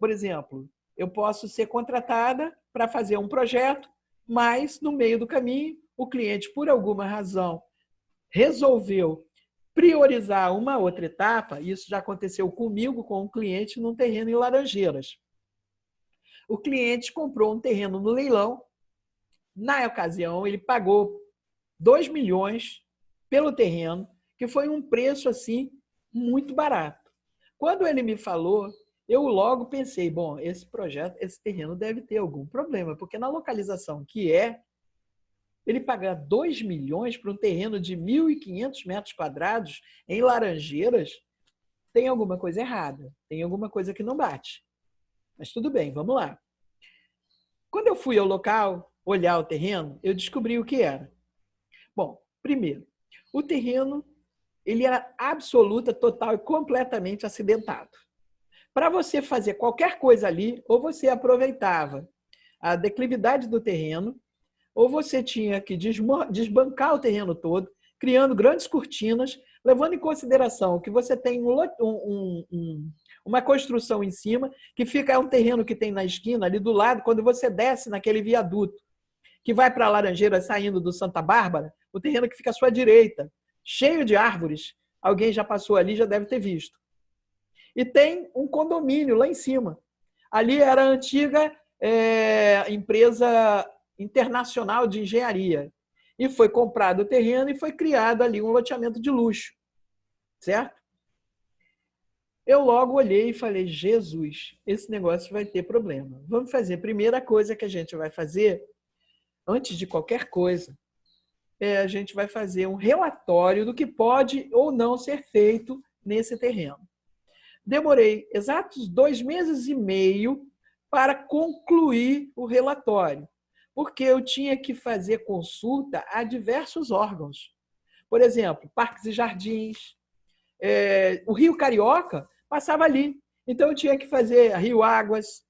Por exemplo, eu posso ser contratada para fazer um projeto, mas no meio do caminho o cliente, por alguma razão, resolveu priorizar uma outra etapa. Isso já aconteceu comigo, com um cliente num terreno em Laranjeiras. O cliente comprou um terreno no leilão. Na ocasião, ele pagou 2 milhões pelo terreno, que foi um preço assim muito barato. Quando ele me falou, eu logo pensei, bom, esse projeto, esse terreno deve ter algum problema, porque na localização que ele pagar 2 milhões para um terreno de 1.500 metros quadrados em Laranjeiras, tem alguma coisa errada, tem alguma coisa que não bate. Mas tudo bem, vamos lá. Quando eu fui ao local, olhar o terreno, eu descobri o que era. Bom, primeiro, o terreno ele era absoluta, total e completamente acidentado. Para você fazer qualquer coisa ali, ou você aproveitava a declividade do terreno, ou você tinha que desbancar o terreno todo, criando grandes cortinas, levando em consideração que você tem uma construção em cima, que fica um terreno que tem na esquina, ali do lado, quando você desce naquele viaduto, que vai para a Laranjeira saindo do Santa Bárbara, o terreno que fica à sua direita, cheio de árvores, alguém já passou ali, já deve ter visto. E tem um condomínio lá em cima. Ali era a antiga empresa internacional de engenharia. E foi comprado o terreno e foi criado ali um loteamento de luxo. Certo? Eu logo olhei e falei, Jesus, esse negócio vai ter problema. Vamos fazer. A primeira coisa que a gente vai fazer, antes de qualquer coisa, a gente vai fazer um relatório do que pode ou não ser feito nesse terreno. Demorei exatos 2 meses e meio para concluir o relatório, porque eu tinha que fazer consulta a diversos órgãos. Por exemplo, Parques e Jardins, o Rio Carioca passava ali, então eu tinha que fazer Rio Águas.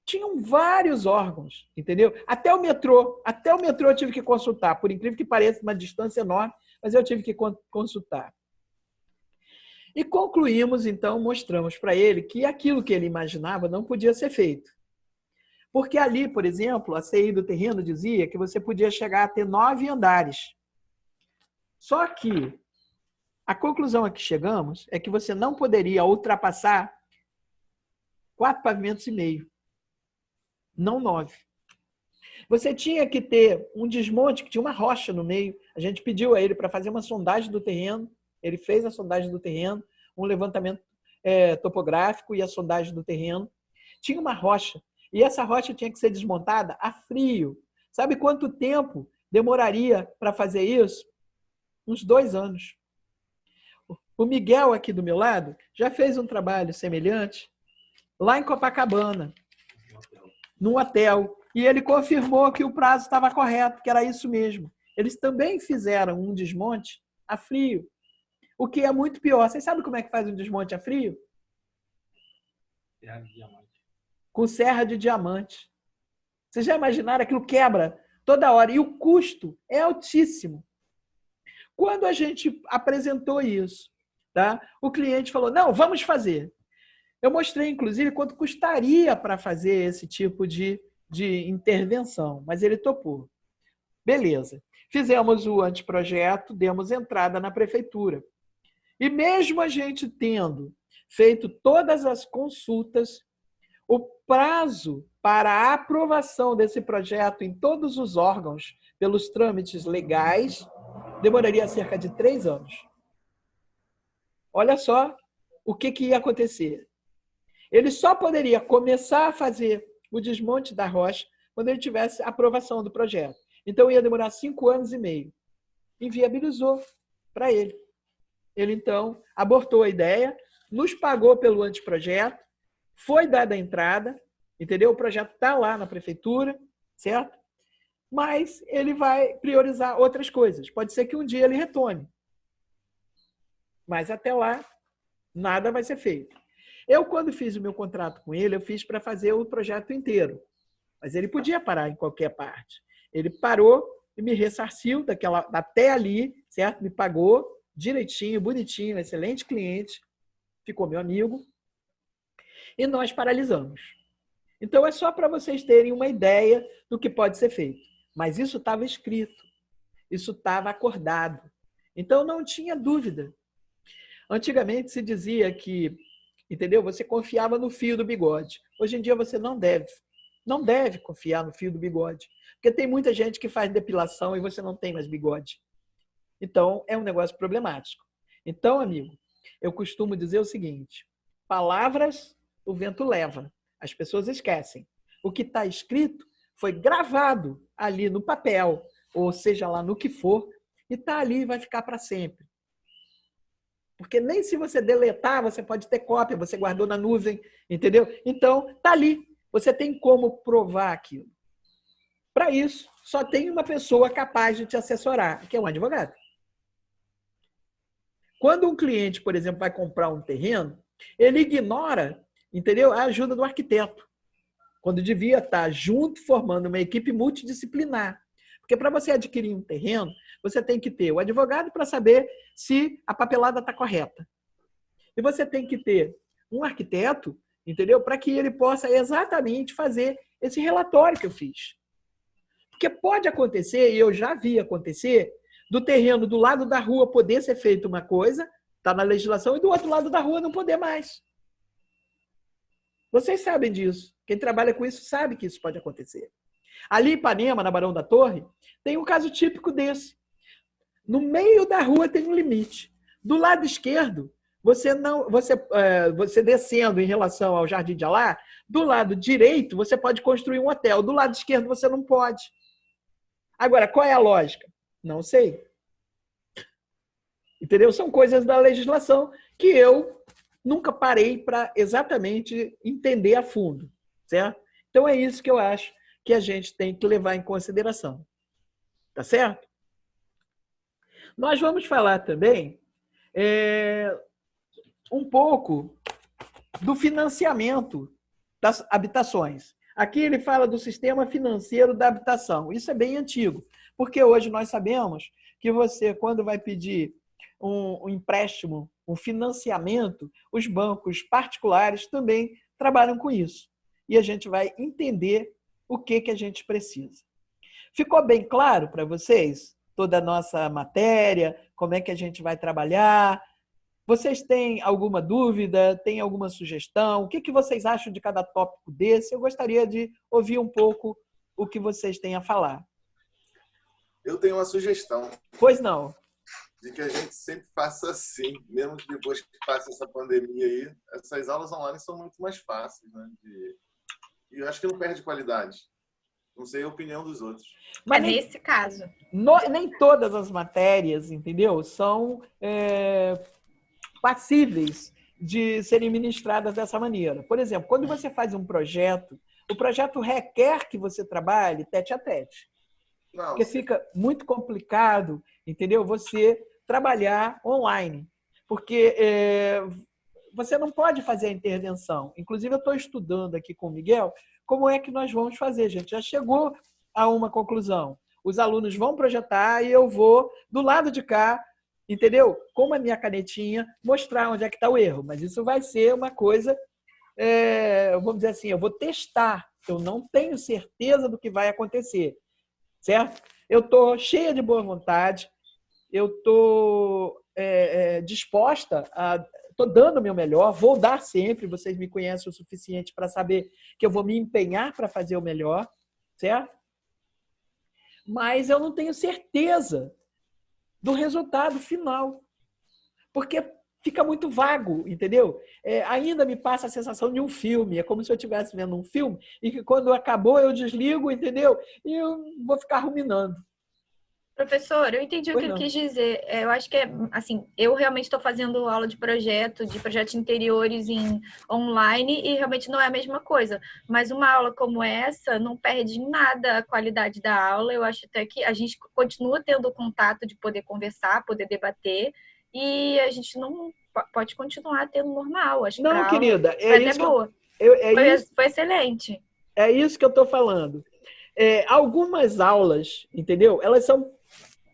Tinham vários órgãos, entendeu? Até o metrô eu tive que consultar, por incrível que pareça, uma distância enorme, mas eu tive que consultar. E concluímos, então, mostramos para ele que aquilo que ele imaginava não podia ser feito. Porque ali, por exemplo, a CI do terreno dizia que você podia chegar a ter 9 andares. Só que a conclusão a que chegamos é que você não poderia ultrapassar 4 pavimentos e meio, não 9. Você tinha que ter um desmonte, que tinha uma rocha no meio. A gente pediu a ele para fazer uma sondagem do terreno. Ele fez a sondagem do terreno, um levantamento topográfico e a sondagem do terreno. Tinha uma rocha. E essa rocha tinha que ser desmontada a frio. Sabe quanto tempo demoraria para fazer isso? Uns 2 anos. O Miguel, aqui do meu lado, já fez um trabalho semelhante lá em Copacabana, num hotel. E ele confirmou que o prazo estava correto, que era isso mesmo. Eles também fizeram um desmonte a frio, o que é muito pior. Vocês sabem como é que faz um desmonte a frio? Serra de diamante. Com serra de diamante. Vocês já imaginaram? Aquilo quebra toda hora. E o custo é altíssimo. Quando a gente apresentou isso, tá? O cliente falou, não, vamos fazer. Eu mostrei, inclusive, quanto custaria para fazer esse tipo de intervenção, mas ele topou. Beleza. Fizemos o anteprojeto, demos entrada na prefeitura. E mesmo a gente tendo feito todas as consultas, o prazo para a aprovação desse projeto em todos os órgãos, pelos trâmites legais, demoraria cerca de 3 anos. Olha só o que ia acontecer. Ele só poderia começar a fazer o desmonte da rocha quando ele tivesse a aprovação do projeto. Então, ia demorar 5 anos e meio. Inviabilizou para ele. Ele, então, abortou a ideia, nos pagou pelo anteprojeto, foi dada a entrada, entendeu? O projeto está lá na prefeitura, certo? Mas ele vai priorizar outras coisas. Pode ser que um dia ele retome. Mas até lá, nada vai ser feito. Eu, quando fiz o meu contrato com ele, eu fiz para fazer o projeto inteiro. Mas ele podia parar em qualquer parte. Ele parou e me ressarciu até ali, certo? Me pagou direitinho, bonitinho, excelente cliente, ficou meu amigo. E nós paralisamos. Então, é só para vocês terem uma ideia do que pode ser feito. Mas isso estava escrito, isso estava acordado. Então, não tinha dúvida. Antigamente se dizia que, entendeu? Você confiava no fio do bigode. Hoje em dia você não deve. Não deve confiar no fio do bigode. Porque tem muita gente que faz depilação e você não tem mais bigode. Então, é um negócio problemático. Então, amigo, eu costumo dizer o seguinte: palavras o vento leva. As pessoas esquecem. O que está escrito foi gravado ali no papel, ou seja lá no que for, e está ali e vai ficar para sempre. Porque nem se você deletar, você pode ter cópia, você guardou na nuvem, entendeu? Então, está ali. Você tem como provar aquilo. Para isso, só tem uma pessoa capaz de te assessorar, que é um advogado. Quando um cliente, por exemplo, vai comprar um terreno, ele ignora, entendeu? A ajuda do arquiteto. Quando devia estar junto, formando uma equipe multidisciplinar. Porque para você adquirir um terreno, você tem que ter o advogado para saber se a papelada está correta. E você tem que ter um arquiteto, entendeu? Para que ele possa exatamente fazer esse relatório que eu fiz. Porque pode acontecer, e eu já vi acontecer, do terreno do lado da rua poder ser feito uma coisa, está na legislação, e do outro lado da rua não poder mais. Vocês sabem disso. Quem trabalha com isso sabe que isso pode acontecer. Ali em Ipanema, na Barão da Torre, tem um caso típico desse. No meio da rua tem um limite. Do lado esquerdo, você descendo em relação ao Jardim de Alá, do lado direito você pode construir um hotel. Do lado esquerdo você não pode. Agora, qual é a lógica? Não sei. Entendeu? São coisas da legislação que eu nunca parei para exatamente entender a fundo, certo? Então é isso que eu acho que a gente tem que levar em consideração. Tá certo? Nós vamos falar também um pouco do financiamento das habitações. Aqui ele fala do sistema financeiro da habitação. Isso é bem antigo, porque hoje nós sabemos que você, quando vai pedir um empréstimo, um financiamento, os bancos particulares também trabalham com isso. E a gente vai entender o que a gente precisa. Ficou bem claro para vocês toda a nossa matéria, como é que a gente vai trabalhar? Vocês têm alguma dúvida? Têm alguma sugestão? O que vocês acham de cada tópico desse? Eu gostaria de ouvir um pouco o que vocês têm a falar. Eu tenho uma sugestão. Pois não. De que a gente sempre faça assim, mesmo que depois que passe essa pandemia aí, essas aulas online são muito mais fáceis, né? E eu acho que não perde qualidade. Não sei a opinião dos outros. Mas nesse caso. Nem todas as matérias, entendeu? São passíveis de serem ministradas dessa maneira. Por exemplo, quando você faz um projeto, o projeto requer que você trabalhe tete a tete. Não, Porque fica muito complicado, entendeu? Você trabalhar online. Porque você não pode fazer a intervenção. Inclusive, eu estou estudando aqui com o Miguel como é que nós vamos fazer. A gente já chegou a uma conclusão. Os alunos vão projetar e eu vou, do lado de cá, entendeu? Com a minha canetinha, mostrar onde é que está o erro. Mas isso vai ser uma coisa, vamos dizer assim, eu vou testar. Eu não tenho certeza do que vai acontecer, certo? Eu estou cheia de boa vontade, eu estou disposta a... Estou dando o meu melhor, vou dar sempre, vocês me conhecem o suficiente para saber que eu vou me empenhar para fazer o melhor, certo? Mas eu não tenho certeza do resultado final, porque fica muito vago, entendeu? Ainda me passa a sensação de um filme, é como se eu estivesse vendo um filme e que quando acabou eu desligo, entendeu? E eu vou ficar ruminando. Professor, eu entendi o que ele quis dizer. Eu acho que assim, eu realmente estou fazendo aula de projetos interiores online e realmente não é a mesma coisa. Mas uma aula como essa não perde em nada a qualidade da aula. Eu acho até que a gente continua tendo o contato de poder conversar, poder debater e a gente não pode continuar tendo normal. Acho que não, querida, foi até boa. Foi excelente. É isso que eu estou falando. Algumas aulas, entendeu? Elas são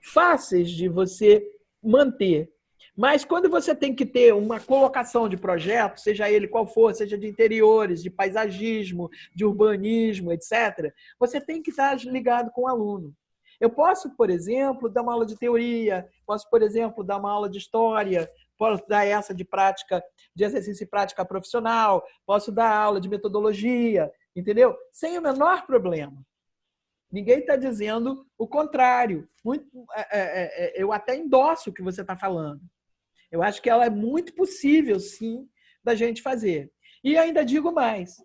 fáceis de você manter. Mas quando você tem que ter uma colocação de projeto, seja ele qual for, seja de interiores, de paisagismo, de urbanismo, etc., você tem que estar ligado com o aluno. Eu posso, por exemplo, dar uma aula de teoria, posso, por exemplo, dar uma aula de história, posso dar essa de prática, de exercício e prática profissional, posso dar aula de metodologia, entendeu? Sem o menor problema. Ninguém está dizendo o contrário. Eu até endosso o que você está falando. Eu acho que ela é muito possível, sim, da gente fazer. E ainda digo mais.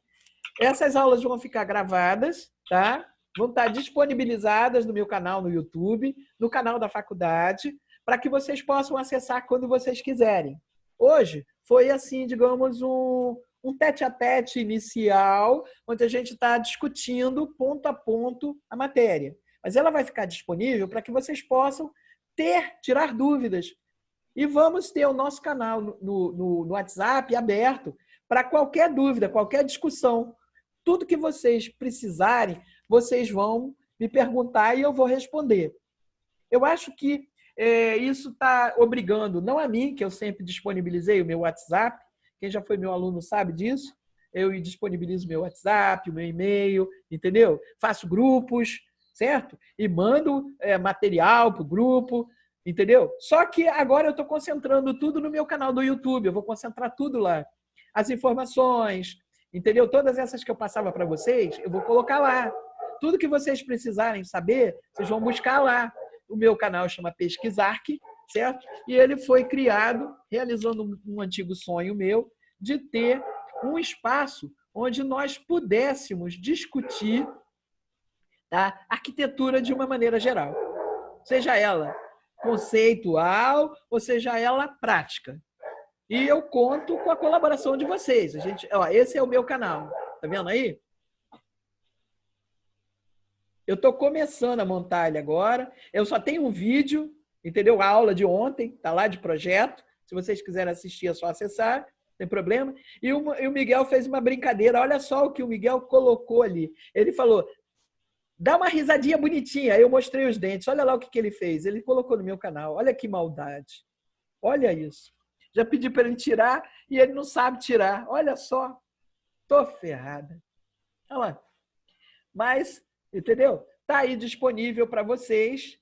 Essas aulas vão ficar gravadas, tá? Vão estar disponibilizadas no meu canal no YouTube, no canal da faculdade, para que vocês possam acessar quando vocês quiserem. Hoje foi, assim, digamos, um tete-a-tete inicial, onde a gente está discutindo ponto a ponto a matéria. Mas ela vai ficar disponível para que vocês possam tirar dúvidas. E vamos ter o nosso canal no WhatsApp aberto para qualquer dúvida, qualquer discussão. Tudo que vocês precisarem, vocês vão me perguntar e eu vou responder. Eu acho que isso está obrigando, não a mim, que eu sempre disponibilizei o meu WhatsApp, quem já foi meu aluno sabe disso. Eu disponibilizo meu WhatsApp, o meu e-mail, entendeu? Faço grupos, certo? E mando material para o grupo, entendeu? Só que agora eu estou concentrando tudo no meu canal do YouTube. Eu vou concentrar tudo lá. As informações, entendeu? Todas essas que eu passava para vocês, eu vou colocar lá. Tudo que vocês precisarem saber, vocês vão buscar lá. O meu canal chama Pesquisarque, certo? E ele foi criado realizando um antigo sonho meu de ter um espaço onde nós pudéssemos discutir, tá, arquitetura de uma maneira geral. Seja ela conceitual ou seja ela prática. E eu conto com a colaboração de vocês. Esse é o meu canal. Tá vendo aí? Eu estou começando a montar ele agora. Eu só tenho um vídeo, entendeu? A aula de ontem, tá lá de projeto. Se vocês quiserem assistir, é só acessar, não tem problema. E o Miguel fez uma brincadeira. Olha só o que o Miguel colocou ali. Ele falou, dá uma risadinha bonitinha. Aí eu mostrei os dentes. Olha lá o que ele fez. Ele colocou no meu canal. Olha que maldade. Olha isso. Já pedi para ele tirar e ele não sabe tirar. Olha só. Tô ferrada. Olha lá. Mas, entendeu? Tá aí disponível para vocês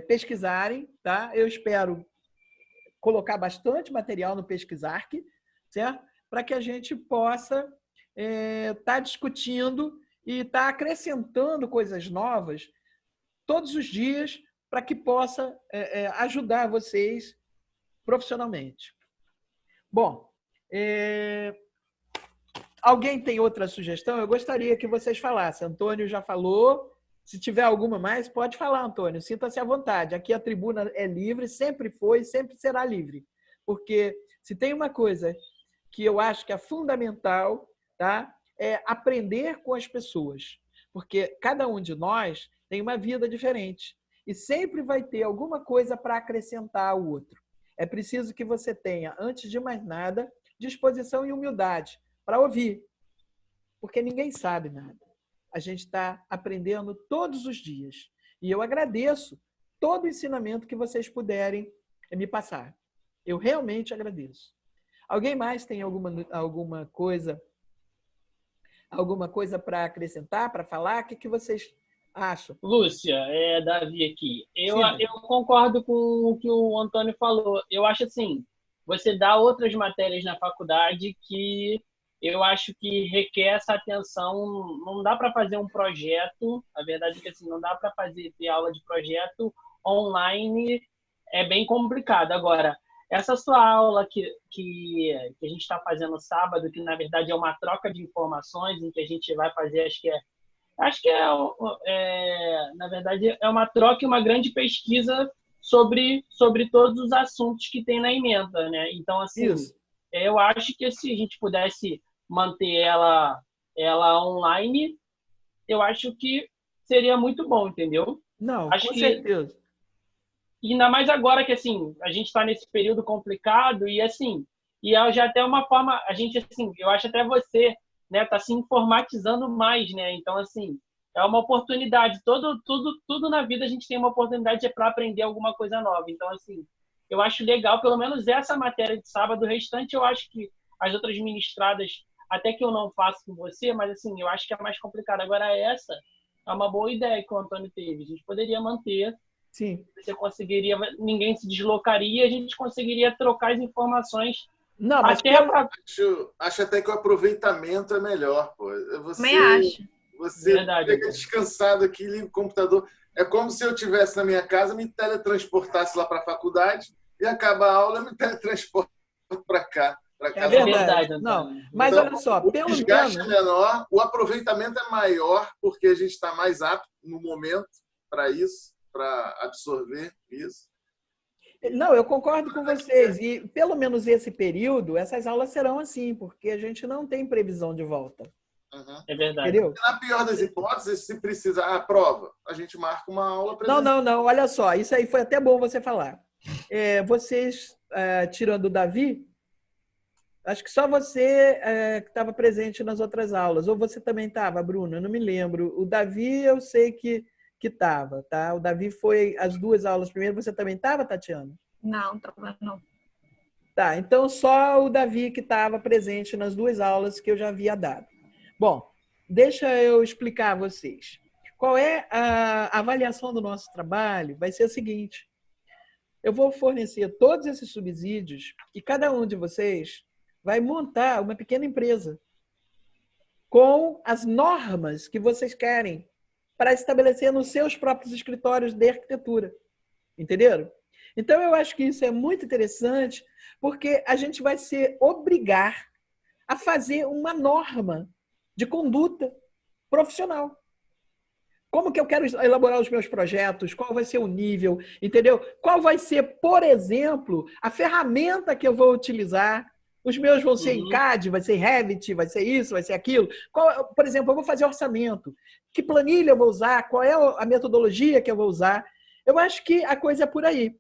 pesquisarem, tá? Eu espero colocar bastante material no Pesquisarque, certo? Para que a gente possa estar discutindo e estar acrescentando coisas novas todos os dias para que possa ajudar vocês profissionalmente. Bom, Alguém tem outra sugestão? Eu gostaria que vocês falassem. Antônio já falou. Se tiver alguma mais, pode falar, Antônio. Sinta-se à vontade. Aqui a tribuna é livre, sempre foi, sempre será livre. Porque se tem uma coisa que eu acho que é fundamental, tá? É aprender com as pessoas. Porque cada um de nós tem uma vida diferente. E sempre vai ter alguma coisa para acrescentar ao outro. É preciso que você tenha, antes de mais nada, disposição e humildade para ouvir. Porque ninguém sabe nada. A gente está aprendendo todos os dias. E eu agradeço todo o ensinamento que vocês puderem me passar. Eu realmente agradeço. Alguém mais tem alguma coisa para acrescentar, para falar? O que vocês acham? Lúcia, Davi aqui. Eu concordo com o que o Antônio falou. Eu acho assim, você dá outras matérias na faculdade que eu acho que requer essa atenção. Não dá para fazer um projeto, a verdade é que assim, não dá para ter aula de projeto online, é bem complicado. Agora, essa sua aula que a gente está fazendo sábado, que na verdade é uma troca de informações, em que a gente vai fazer, na verdade, é uma troca e uma grande pesquisa sobre todos os assuntos que tem na ementa, né? Então, assim, eu acho que se a gente pudesse manter ela online, eu acho que seria muito bom, entendeu? Não, acho com certeza. E ainda mais agora que, assim, a gente está nesse período complicado e, assim, já até uma forma, a gente, assim, eu acho até você, né, tá se informatizando mais, né? Então, assim, é uma oportunidade. Tudo na vida a gente tem uma oportunidade para aprender alguma coisa nova. Então, assim, eu acho legal, pelo menos essa matéria de sábado. O restante, eu acho que as outras ministradas, até que eu não faço com você, mas, assim, eu acho que é mais complicado. Agora, essa é uma boa ideia que o Antônio teve. A gente poderia manter. Sim. Você conseguiria, ninguém se deslocaria, a gente conseguiria trocar as informações. Não, mas acho até que o aproveitamento é melhor, pô. Também acho. Você fica descansado aqui, liga o computador. É como se eu estivesse na minha casa, me teletransportasse lá para a faculdade e acaba a aula, me teletransporto para cá. É verdade. Não, mas então, olha só, o desgaste é menor, o aproveitamento é maior, porque a gente está mais apto no momento para isso, para absorver isso. Não, eu concordo com vocês. E pelo menos esse período, essas aulas serão assim, porque a gente não tem previsão de volta. Uhum. É verdade. Entendeu? Na pior das hipóteses, se precisar, prova, a gente marca uma aula presencial. Não, olha só, isso aí foi até bom você falar. Vocês, tirando o Davi, acho que só você que estava presente nas outras aulas. Ou você também estava, Bruna? Eu não me lembro. O Davi, eu sei que estava, tá? O Davi foi as duas aulas primeiro. Você também estava, Tatiana? Não. Tá, então só o Davi que estava presente nas duas aulas que eu já havia dado. Bom, deixa eu explicar a vocês. Qual é a avaliação do nosso trabalho? Vai ser o seguinte. Eu vou fornecer todos esses subsídios e cada um de vocês vai montar uma pequena empresa com as normas que vocês querem para estabelecer nos seus próprios escritórios de arquitetura. Entenderam? Então, eu acho que isso é muito interessante, porque a gente vai se obrigar a fazer uma norma de conduta profissional. Como que eu quero elaborar os meus projetos? Qual vai ser o nível? Entendeu? Qual vai ser, por exemplo, a ferramenta que eu vou utilizar? Os meus vão ser em CAD, vai ser Revit, vai ser isso, vai ser aquilo. Por exemplo, eu vou fazer orçamento. Que planilha eu vou usar? Qual é a metodologia que eu vou usar? Eu acho que a coisa é por aí.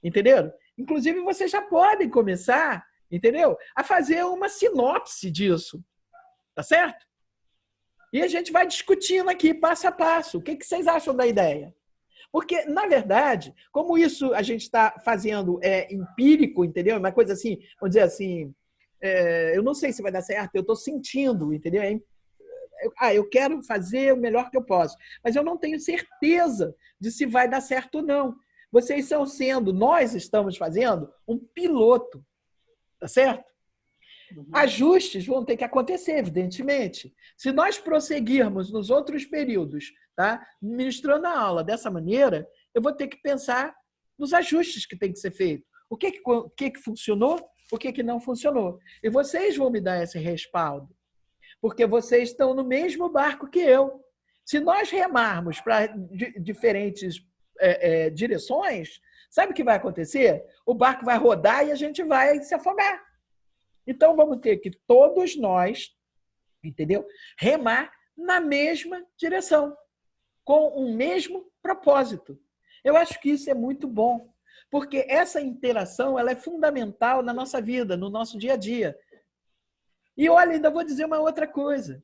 Entenderam? Inclusive, vocês já podem começar, entendeu? A fazer uma sinopse disso. Tá certo? E a gente vai discutindo aqui, passo a passo. O que vocês acham da ideia? Porque, na verdade, como isso a gente está fazendo empírico, entendeu? Uma coisa assim, vamos dizer assim, eu não sei se vai dar certo, eu estou sentindo, entendeu? Eu quero fazer o melhor que eu posso, mas eu não tenho certeza de se vai dar certo ou não. Vocês nós estamos fazendo um piloto, tá certo? Ajustes vão ter que acontecer, evidentemente. Se nós prosseguirmos nos outros períodos, tá, ministrando a aula dessa maneira, eu vou ter que pensar nos ajustes que tem que ser feito. O que funcionou, o que não funcionou. E vocês vão me dar esse respaldo. porque vocês estão no mesmo barco que eu. Se nós remarmos para diferentes direções, sabe o que vai acontecer? O barco vai rodar e a gente vai se afogar. Então, vamos ter que todos nós, entendeu? Remar na mesma direção, com o mesmo propósito. Eu acho que isso é muito bom, porque essa interação ela é fundamental na nossa vida, no nosso dia a dia. E olha, ainda vou dizer uma outra coisa.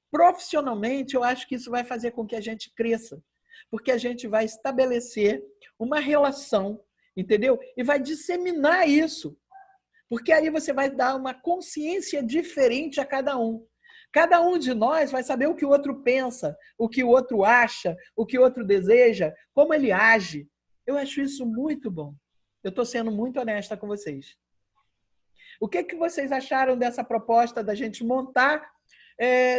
Profissionalmente, eu acho que isso vai fazer com que a gente cresça, porque a gente vai estabelecer uma relação, entendeu? E vai disseminar isso, porque aí você vai dar uma consciência diferente a cada um. Cada um de nós vai saber o que o outro pensa, o que o outro acha, o que o outro deseja, como ele age. Eu acho isso muito bom. Eu estou sendo muito honesta com vocês. O que vocês acharam dessa proposta da gente montar,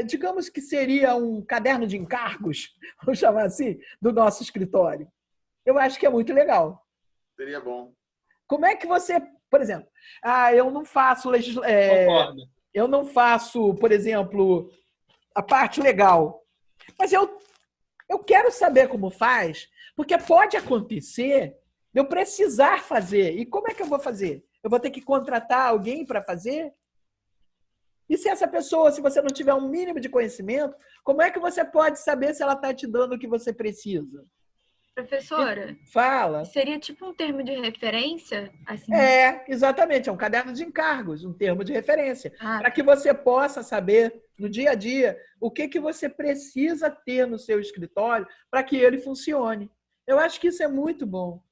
digamos que seria um caderno de encargos, vamos chamar assim, do nosso escritório? Eu acho que é muito legal. Seria bom. Como é que você, por exemplo, eu não faço Concordo. Eu não faço, por exemplo, a parte legal. Mas eu quero saber como faz, porque pode acontecer de eu precisar fazer. E como é que eu vou fazer? Eu vou ter que contratar alguém para fazer? E se essa pessoa, se você não tiver um mínimo de conhecimento, como é que você pode saber se ela está te dando o que você precisa? Professora, fala. Seria tipo um termo de referência? Assim? Exatamente. É um caderno de encargos, um termo de referência. Para que você possa saber, no dia a dia, o que você precisa ter no seu escritório para que ele funcione. Eu acho que isso é muito bom.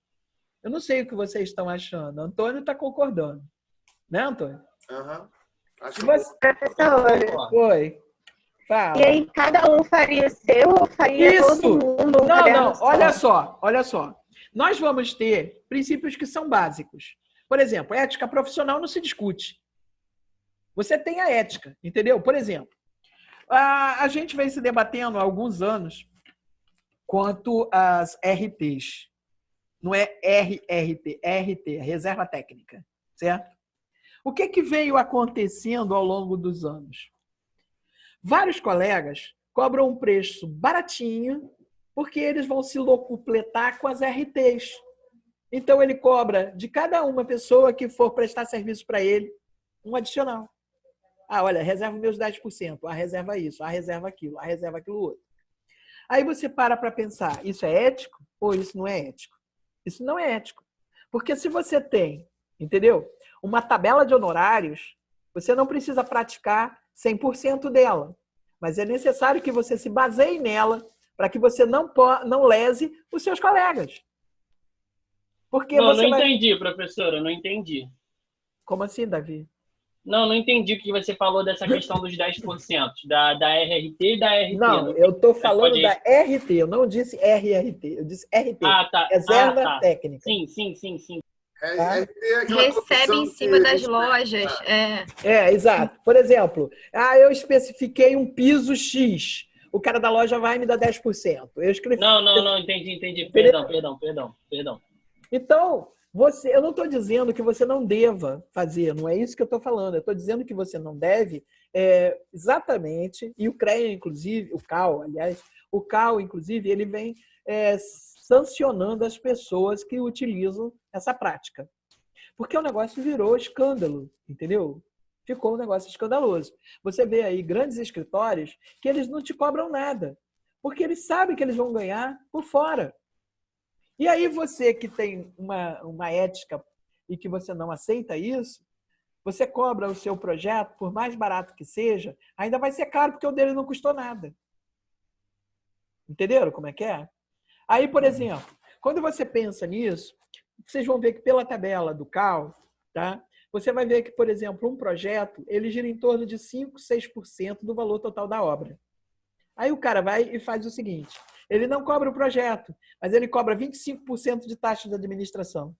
Eu não sei o que vocês estão achando. Antônio está concordando. Né, Antônio? Aham. Acho Professora. Oi. Fala. E aí, cada um faria o seu ou faria todo mundo? Não. Olha só. Nós vamos ter princípios que são básicos. Por exemplo, ética profissional não se discute. Você tem a ética, entendeu? Por exemplo, a gente vem se debatendo há alguns anos quanto às RTs. Não é RRT, RT, Reserva Técnica, certo? O que veio acontecendo ao longo dos anos? Vários colegas cobram um preço baratinho porque eles vão se locupletar com as RTs. Então, ele cobra de cada uma pessoa que for prestar serviço para ele um adicional. Olha, reserva meus 10%, reserva isso, reserva aquilo, reserva aquilo outro. Aí você para pensar, isso é ético ou isso não é ético? Isso não é ético. Porque se você tem, entendeu? Uma tabela de honorários, você não precisa praticar 100% dela. Mas é necessário que você se baseie nela para que você não lese os seus colegas. Porque não entendi, professora, não entendi. Como assim, Davi? Não entendi o que você falou dessa questão dos 10%, da RRT e da RT. Não, eu estou falando da RT, eu não disse RRT, eu disse RT. Tá. Reserva Técnica. Sim. Tá? Recebe em cima das lojas. Exato. Por exemplo, eu especifiquei um piso X. O cara da loja vai me dar 10%. Eu escrevi... Não, entendi. Perdão. Então, eu não estou dizendo que você não deva fazer, não é isso que eu estou falando. Eu estou dizendo que você não deve exatamente, e o CREA, inclusive, o CAL, inclusive, ele vem sancionando as pessoas que utilizam essa prática. Porque o negócio virou escândalo, entendeu? Ficou um negócio escandaloso. Você vê aí grandes escritórios que eles não te cobram nada, porque eles sabem que eles vão ganhar por fora. E aí você que tem uma ética e que você não aceita isso, você cobra o seu projeto, por mais barato que seja, ainda vai ser caro porque o dele não custou nada. Entenderam como é que é? Aí, por exemplo, quando você pensa nisso, vocês vão ver que pela tabela do CAL, tá? Você vai ver que, por exemplo, um projeto, ele gira em torno de 5, 6% do valor total da obra. Aí o cara vai e faz o seguinte, ele não cobra o projeto, mas ele cobra 25% de taxa de administração.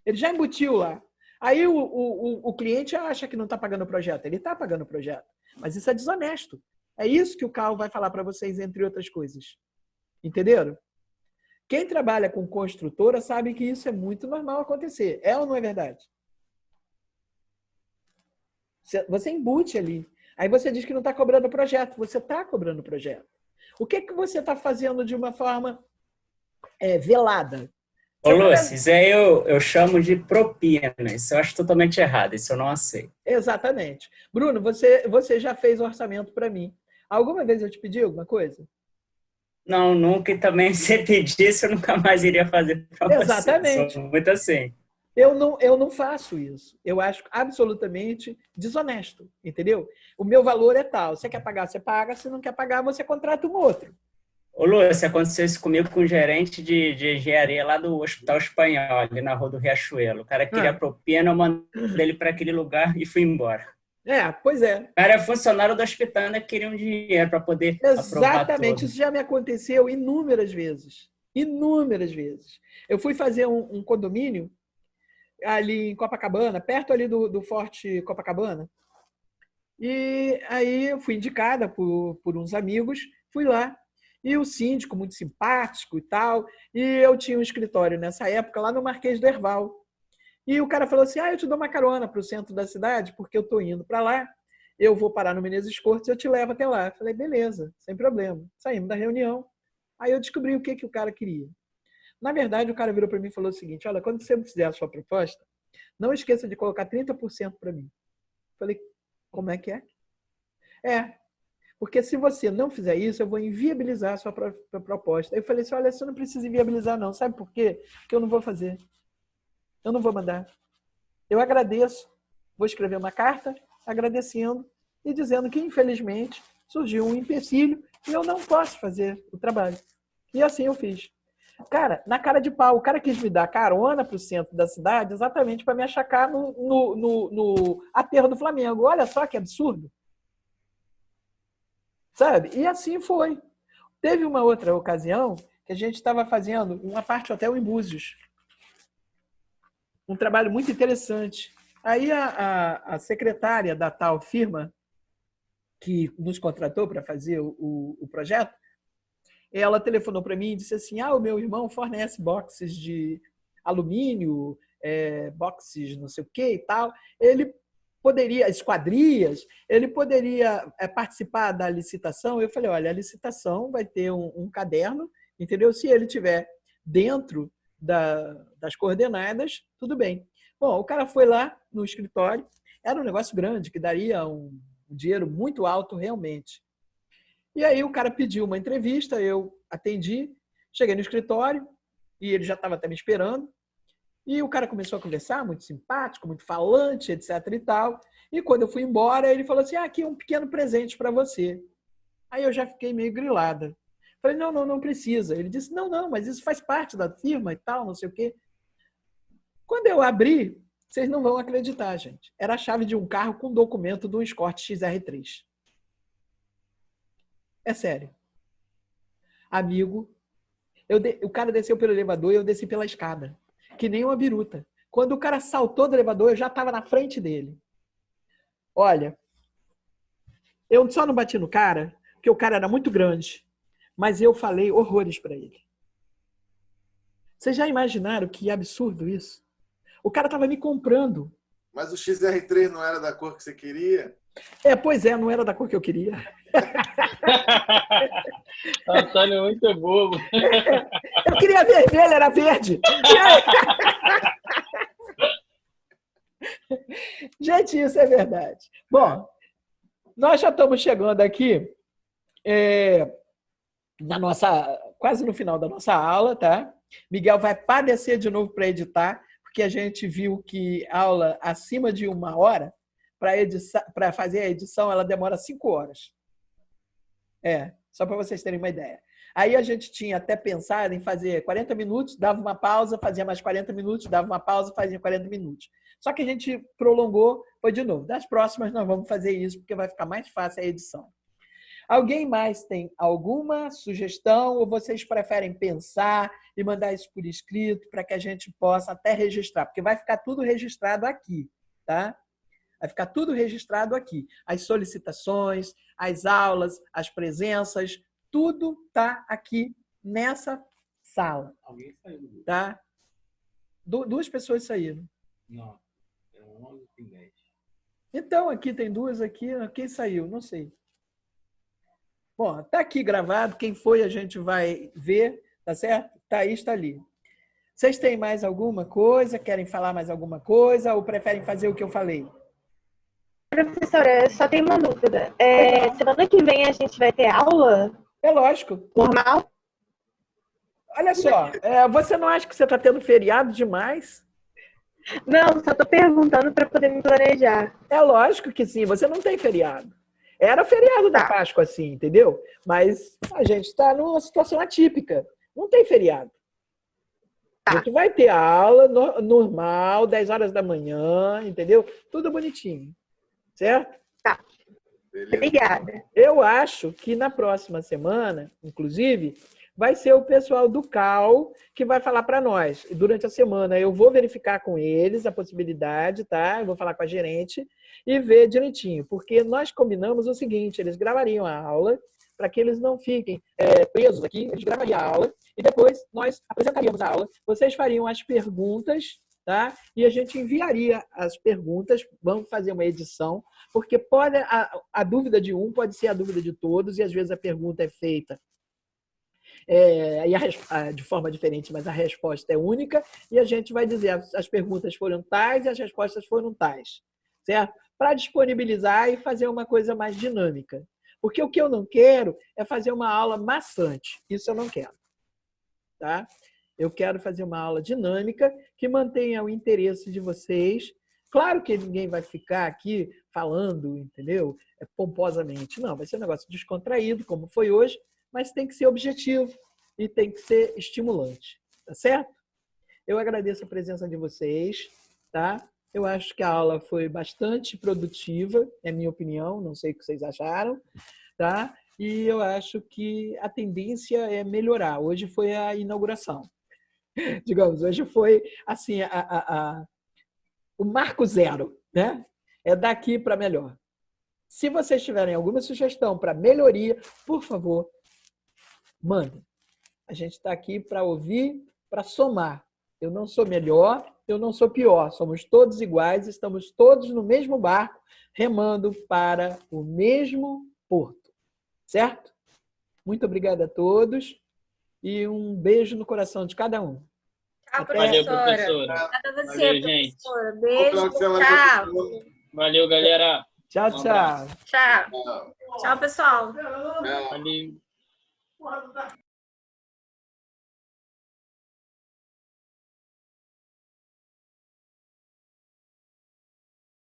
Ele já embutiu lá. Aí o cliente acha que não está pagando o projeto. Ele está pagando o projeto. Mas isso é desonesto. É isso que o CAL vai falar para vocês, entre outras coisas. Entenderam? Quem trabalha com construtora sabe que isso é muito normal acontecer. É ou não é verdade? Você embute ali. Aí você diz que não está cobrando o projeto. Você está cobrando o projeto. O que você está fazendo de uma forma velada? Ô, Lúcio, isso aí eu chamo de propina. Isso eu acho totalmente errado. Isso eu não aceito. Exatamente. Bruno, você já fez orçamento para mim. Alguma vez eu te pedi alguma coisa? Não, nunca. E também se pedisse, eu nunca mais iria fazer para você. Exatamente. Sou muito assim. Eu não faço isso. Eu acho absolutamente desonesto, entendeu? O meu valor é tal. Você quer pagar, você paga. Se não quer pagar, você contrata um outro. Ô, Lúcio, aconteceu isso comigo com um gerente de engenharia lá do Hospital Espanhol, ali na Rua do Riachuelo. O cara queria propina, eu mandei ele para aquele lugar e fui embora. Pois é. O cara é funcionário do hospital, ainda queria um dinheiro para poder Exatamente. Isso já me aconteceu inúmeras vezes. Inúmeras vezes. Eu fui fazer um condomínio ali em Copacabana, perto ali do Forte Copacabana. E aí eu fui indicada por uns amigos, fui lá. E o síndico, muito simpático e tal. E eu tinha um escritório nessa época lá no Marquês do Herval. E o cara falou assim, eu te dou uma carona para o centro da cidade, porque eu estou indo para lá, eu vou parar no Menezes Cortes e eu te levo até lá. Eu falei, beleza, sem problema. Saímos da reunião. Aí eu descobri o que o cara queria. Na verdade, o cara virou para mim e falou o seguinte, olha, quando você fizer a sua proposta, não esqueça de colocar 30% para mim. Eu falei, como é que é? Porque se você não fizer isso, eu vou inviabilizar a sua proposta. Aí eu falei assim, olha, você não precisa inviabilizar não. Sabe por quê? Porque eu não vou fazer. Eu não vou mandar. Eu agradeço. Vou escrever uma carta agradecendo e dizendo que, infelizmente, surgiu um empecilho e eu não posso fazer o trabalho. E assim eu fiz. Cara, na cara de pau, o cara quis me dar carona para o centro da cidade exatamente para me achacar no aterro do Flamengo. Olha só que absurdo. Sabe? E assim foi. Teve uma outra ocasião que a gente estava fazendo uma parte hotel em Búzios. Um trabalho muito interessante. Aí a secretária da tal firma que nos contratou para fazer o projeto, ela telefonou para mim e disse assim, o meu irmão fornece boxes de alumínio, boxes não sei o que e tal. Ele poderia, esquadrias, ele poderia participar da licitação. Eu falei, olha, a licitação vai ter um caderno, entendeu? Se ele tiver dentro das coordenadas, tudo bem. Bom, o cara foi lá no escritório, era um negócio grande, que daria um dinheiro muito alto realmente. E aí o cara pediu uma entrevista, eu atendi, cheguei no escritório, e ele já estava até me esperando, e o cara começou a conversar, muito simpático, muito falante, etc e tal. E quando eu fui embora, ele falou assim, aqui é um pequeno presente para você. Aí eu já fiquei meio grilada. Falei, não precisa. Ele disse, não, mas isso faz parte da firma e tal, não sei o quê. Quando eu abri, vocês não vão acreditar, gente. Era a chave de um carro com documento de um Escort XR3. É sério. Amigo, o cara desceu pelo elevador e eu desci pela escada. Que nem uma biruta. Quando o cara saltou do elevador, eu já estava na frente dele. Olha, eu só não bati no cara, porque o cara era muito grande, mas eu falei horrores para ele. Vocês já imaginaram que absurdo isso? O cara estava me comprando. Mas o XR3 não era da cor que você queria? Pois é, não era da cor que eu queria. Antônio é muito bobo. Eu queria vermelho, era verde. Gente, isso é verdade. Bom, nós já estamos chegando aqui quase no final da nossa aula, tá? Miguel vai padecer de novo para editar, porque a gente viu que aula acima de 1 hora, para fazer a edição, ela demora 5 horas. Só para vocês terem uma ideia. Aí a gente tinha até pensado em fazer 40 minutos, dava uma pausa, fazia mais 40 minutos, dava uma pausa, fazia 40 minutos. Só que a gente prolongou, foi de novo. Das próximas nós vamos fazer isso, porque vai ficar mais fácil a edição. Alguém mais tem alguma sugestão ou vocês preferem pensar e mandar isso por escrito para que a gente possa até registrar? Porque vai ficar tudo registrado aqui, tá? Vai ficar tudo registrado aqui. As solicitações, as aulas, as presenças, tudo está aqui nessa sala. Alguém saiu. Tá? 2 pessoas saíram. Não. É 11 e 10. Então, aqui tem duas aqui. Quem saiu? Não sei. Bom, tá aqui gravado. Quem foi a gente vai ver, tá certo? Thaís está ali. Vocês têm mais alguma coisa? Querem falar mais alguma coisa? Ou preferem fazer o que eu falei? Professora, eu só tenho uma dúvida. Semana que vem a gente vai ter aula? É lógico. Normal? Olha só, você não acha que você está tendo feriado demais? Não, só tô perguntando para poder me planejar. É lógico que sim, você não tem feriado. Era feriado da Páscoa, assim, entendeu? Mas a gente está numa situação atípica. Não tem feriado. A gente vai ter aula normal, 10 horas da manhã, entendeu? Tudo bonitinho. Certo? Tá. Obrigada. Eu acho que na próxima semana, inclusive, vai ser o pessoal do CAL que vai falar para nós. E durante a semana eu vou verificar com eles a possibilidade, tá? Eu vou falar com a gerente e ver direitinho. Porque nós combinamos o seguinte, eles gravariam a aula para que eles não fiquem presos aqui, eles gravariam a aula e depois nós apresentaríamos a aula, vocês fariam as perguntas, tá? E a gente enviaria as perguntas, vamos fazer uma edição, porque pode a dúvida de um pode ser a dúvida de todos e às vezes a pergunta é feita de forma diferente, mas a resposta é única e a gente vai dizer as perguntas foram tais e as respostas foram tais, certo? Para disponibilizar e fazer uma coisa mais dinâmica. Porque o que eu não quero é fazer uma aula maçante. Isso eu não quero. Tá? Eu quero fazer uma aula dinâmica que mantenha o interesse de vocês. Claro que ninguém vai ficar aqui falando, entendeu? Pomposamente. Não, vai ser um negócio descontraído, como foi hoje, mas tem que ser objetivo e tem que ser estimulante. Tá certo? Eu agradeço a presença de vocês. Tá? Eu acho que a aula foi bastante produtiva, é a minha opinião, não sei o que vocês acharam, tá? E eu acho que a tendência é melhorar. Hoje foi a inauguração. Digamos, hoje foi assim, o marco zero, né? É daqui para melhor. Se vocês tiverem alguma sugestão para melhoria, por favor, mandem. A gente está aqui para ouvir, para somar. Eu não sou melhor, eu não sou pior. Somos todos iguais, estamos todos no mesmo barco, remando para o mesmo porto. Certo? Muito obrigado a todos e um beijo no coração de cada um. Tchau, Valeu, professora. professora. Obrigada a você, Valeu, gente. professora. Beijo. Tchau. Valeu, galera. Tchau, tchau. Tchau. Tchau, pessoal. Valeu.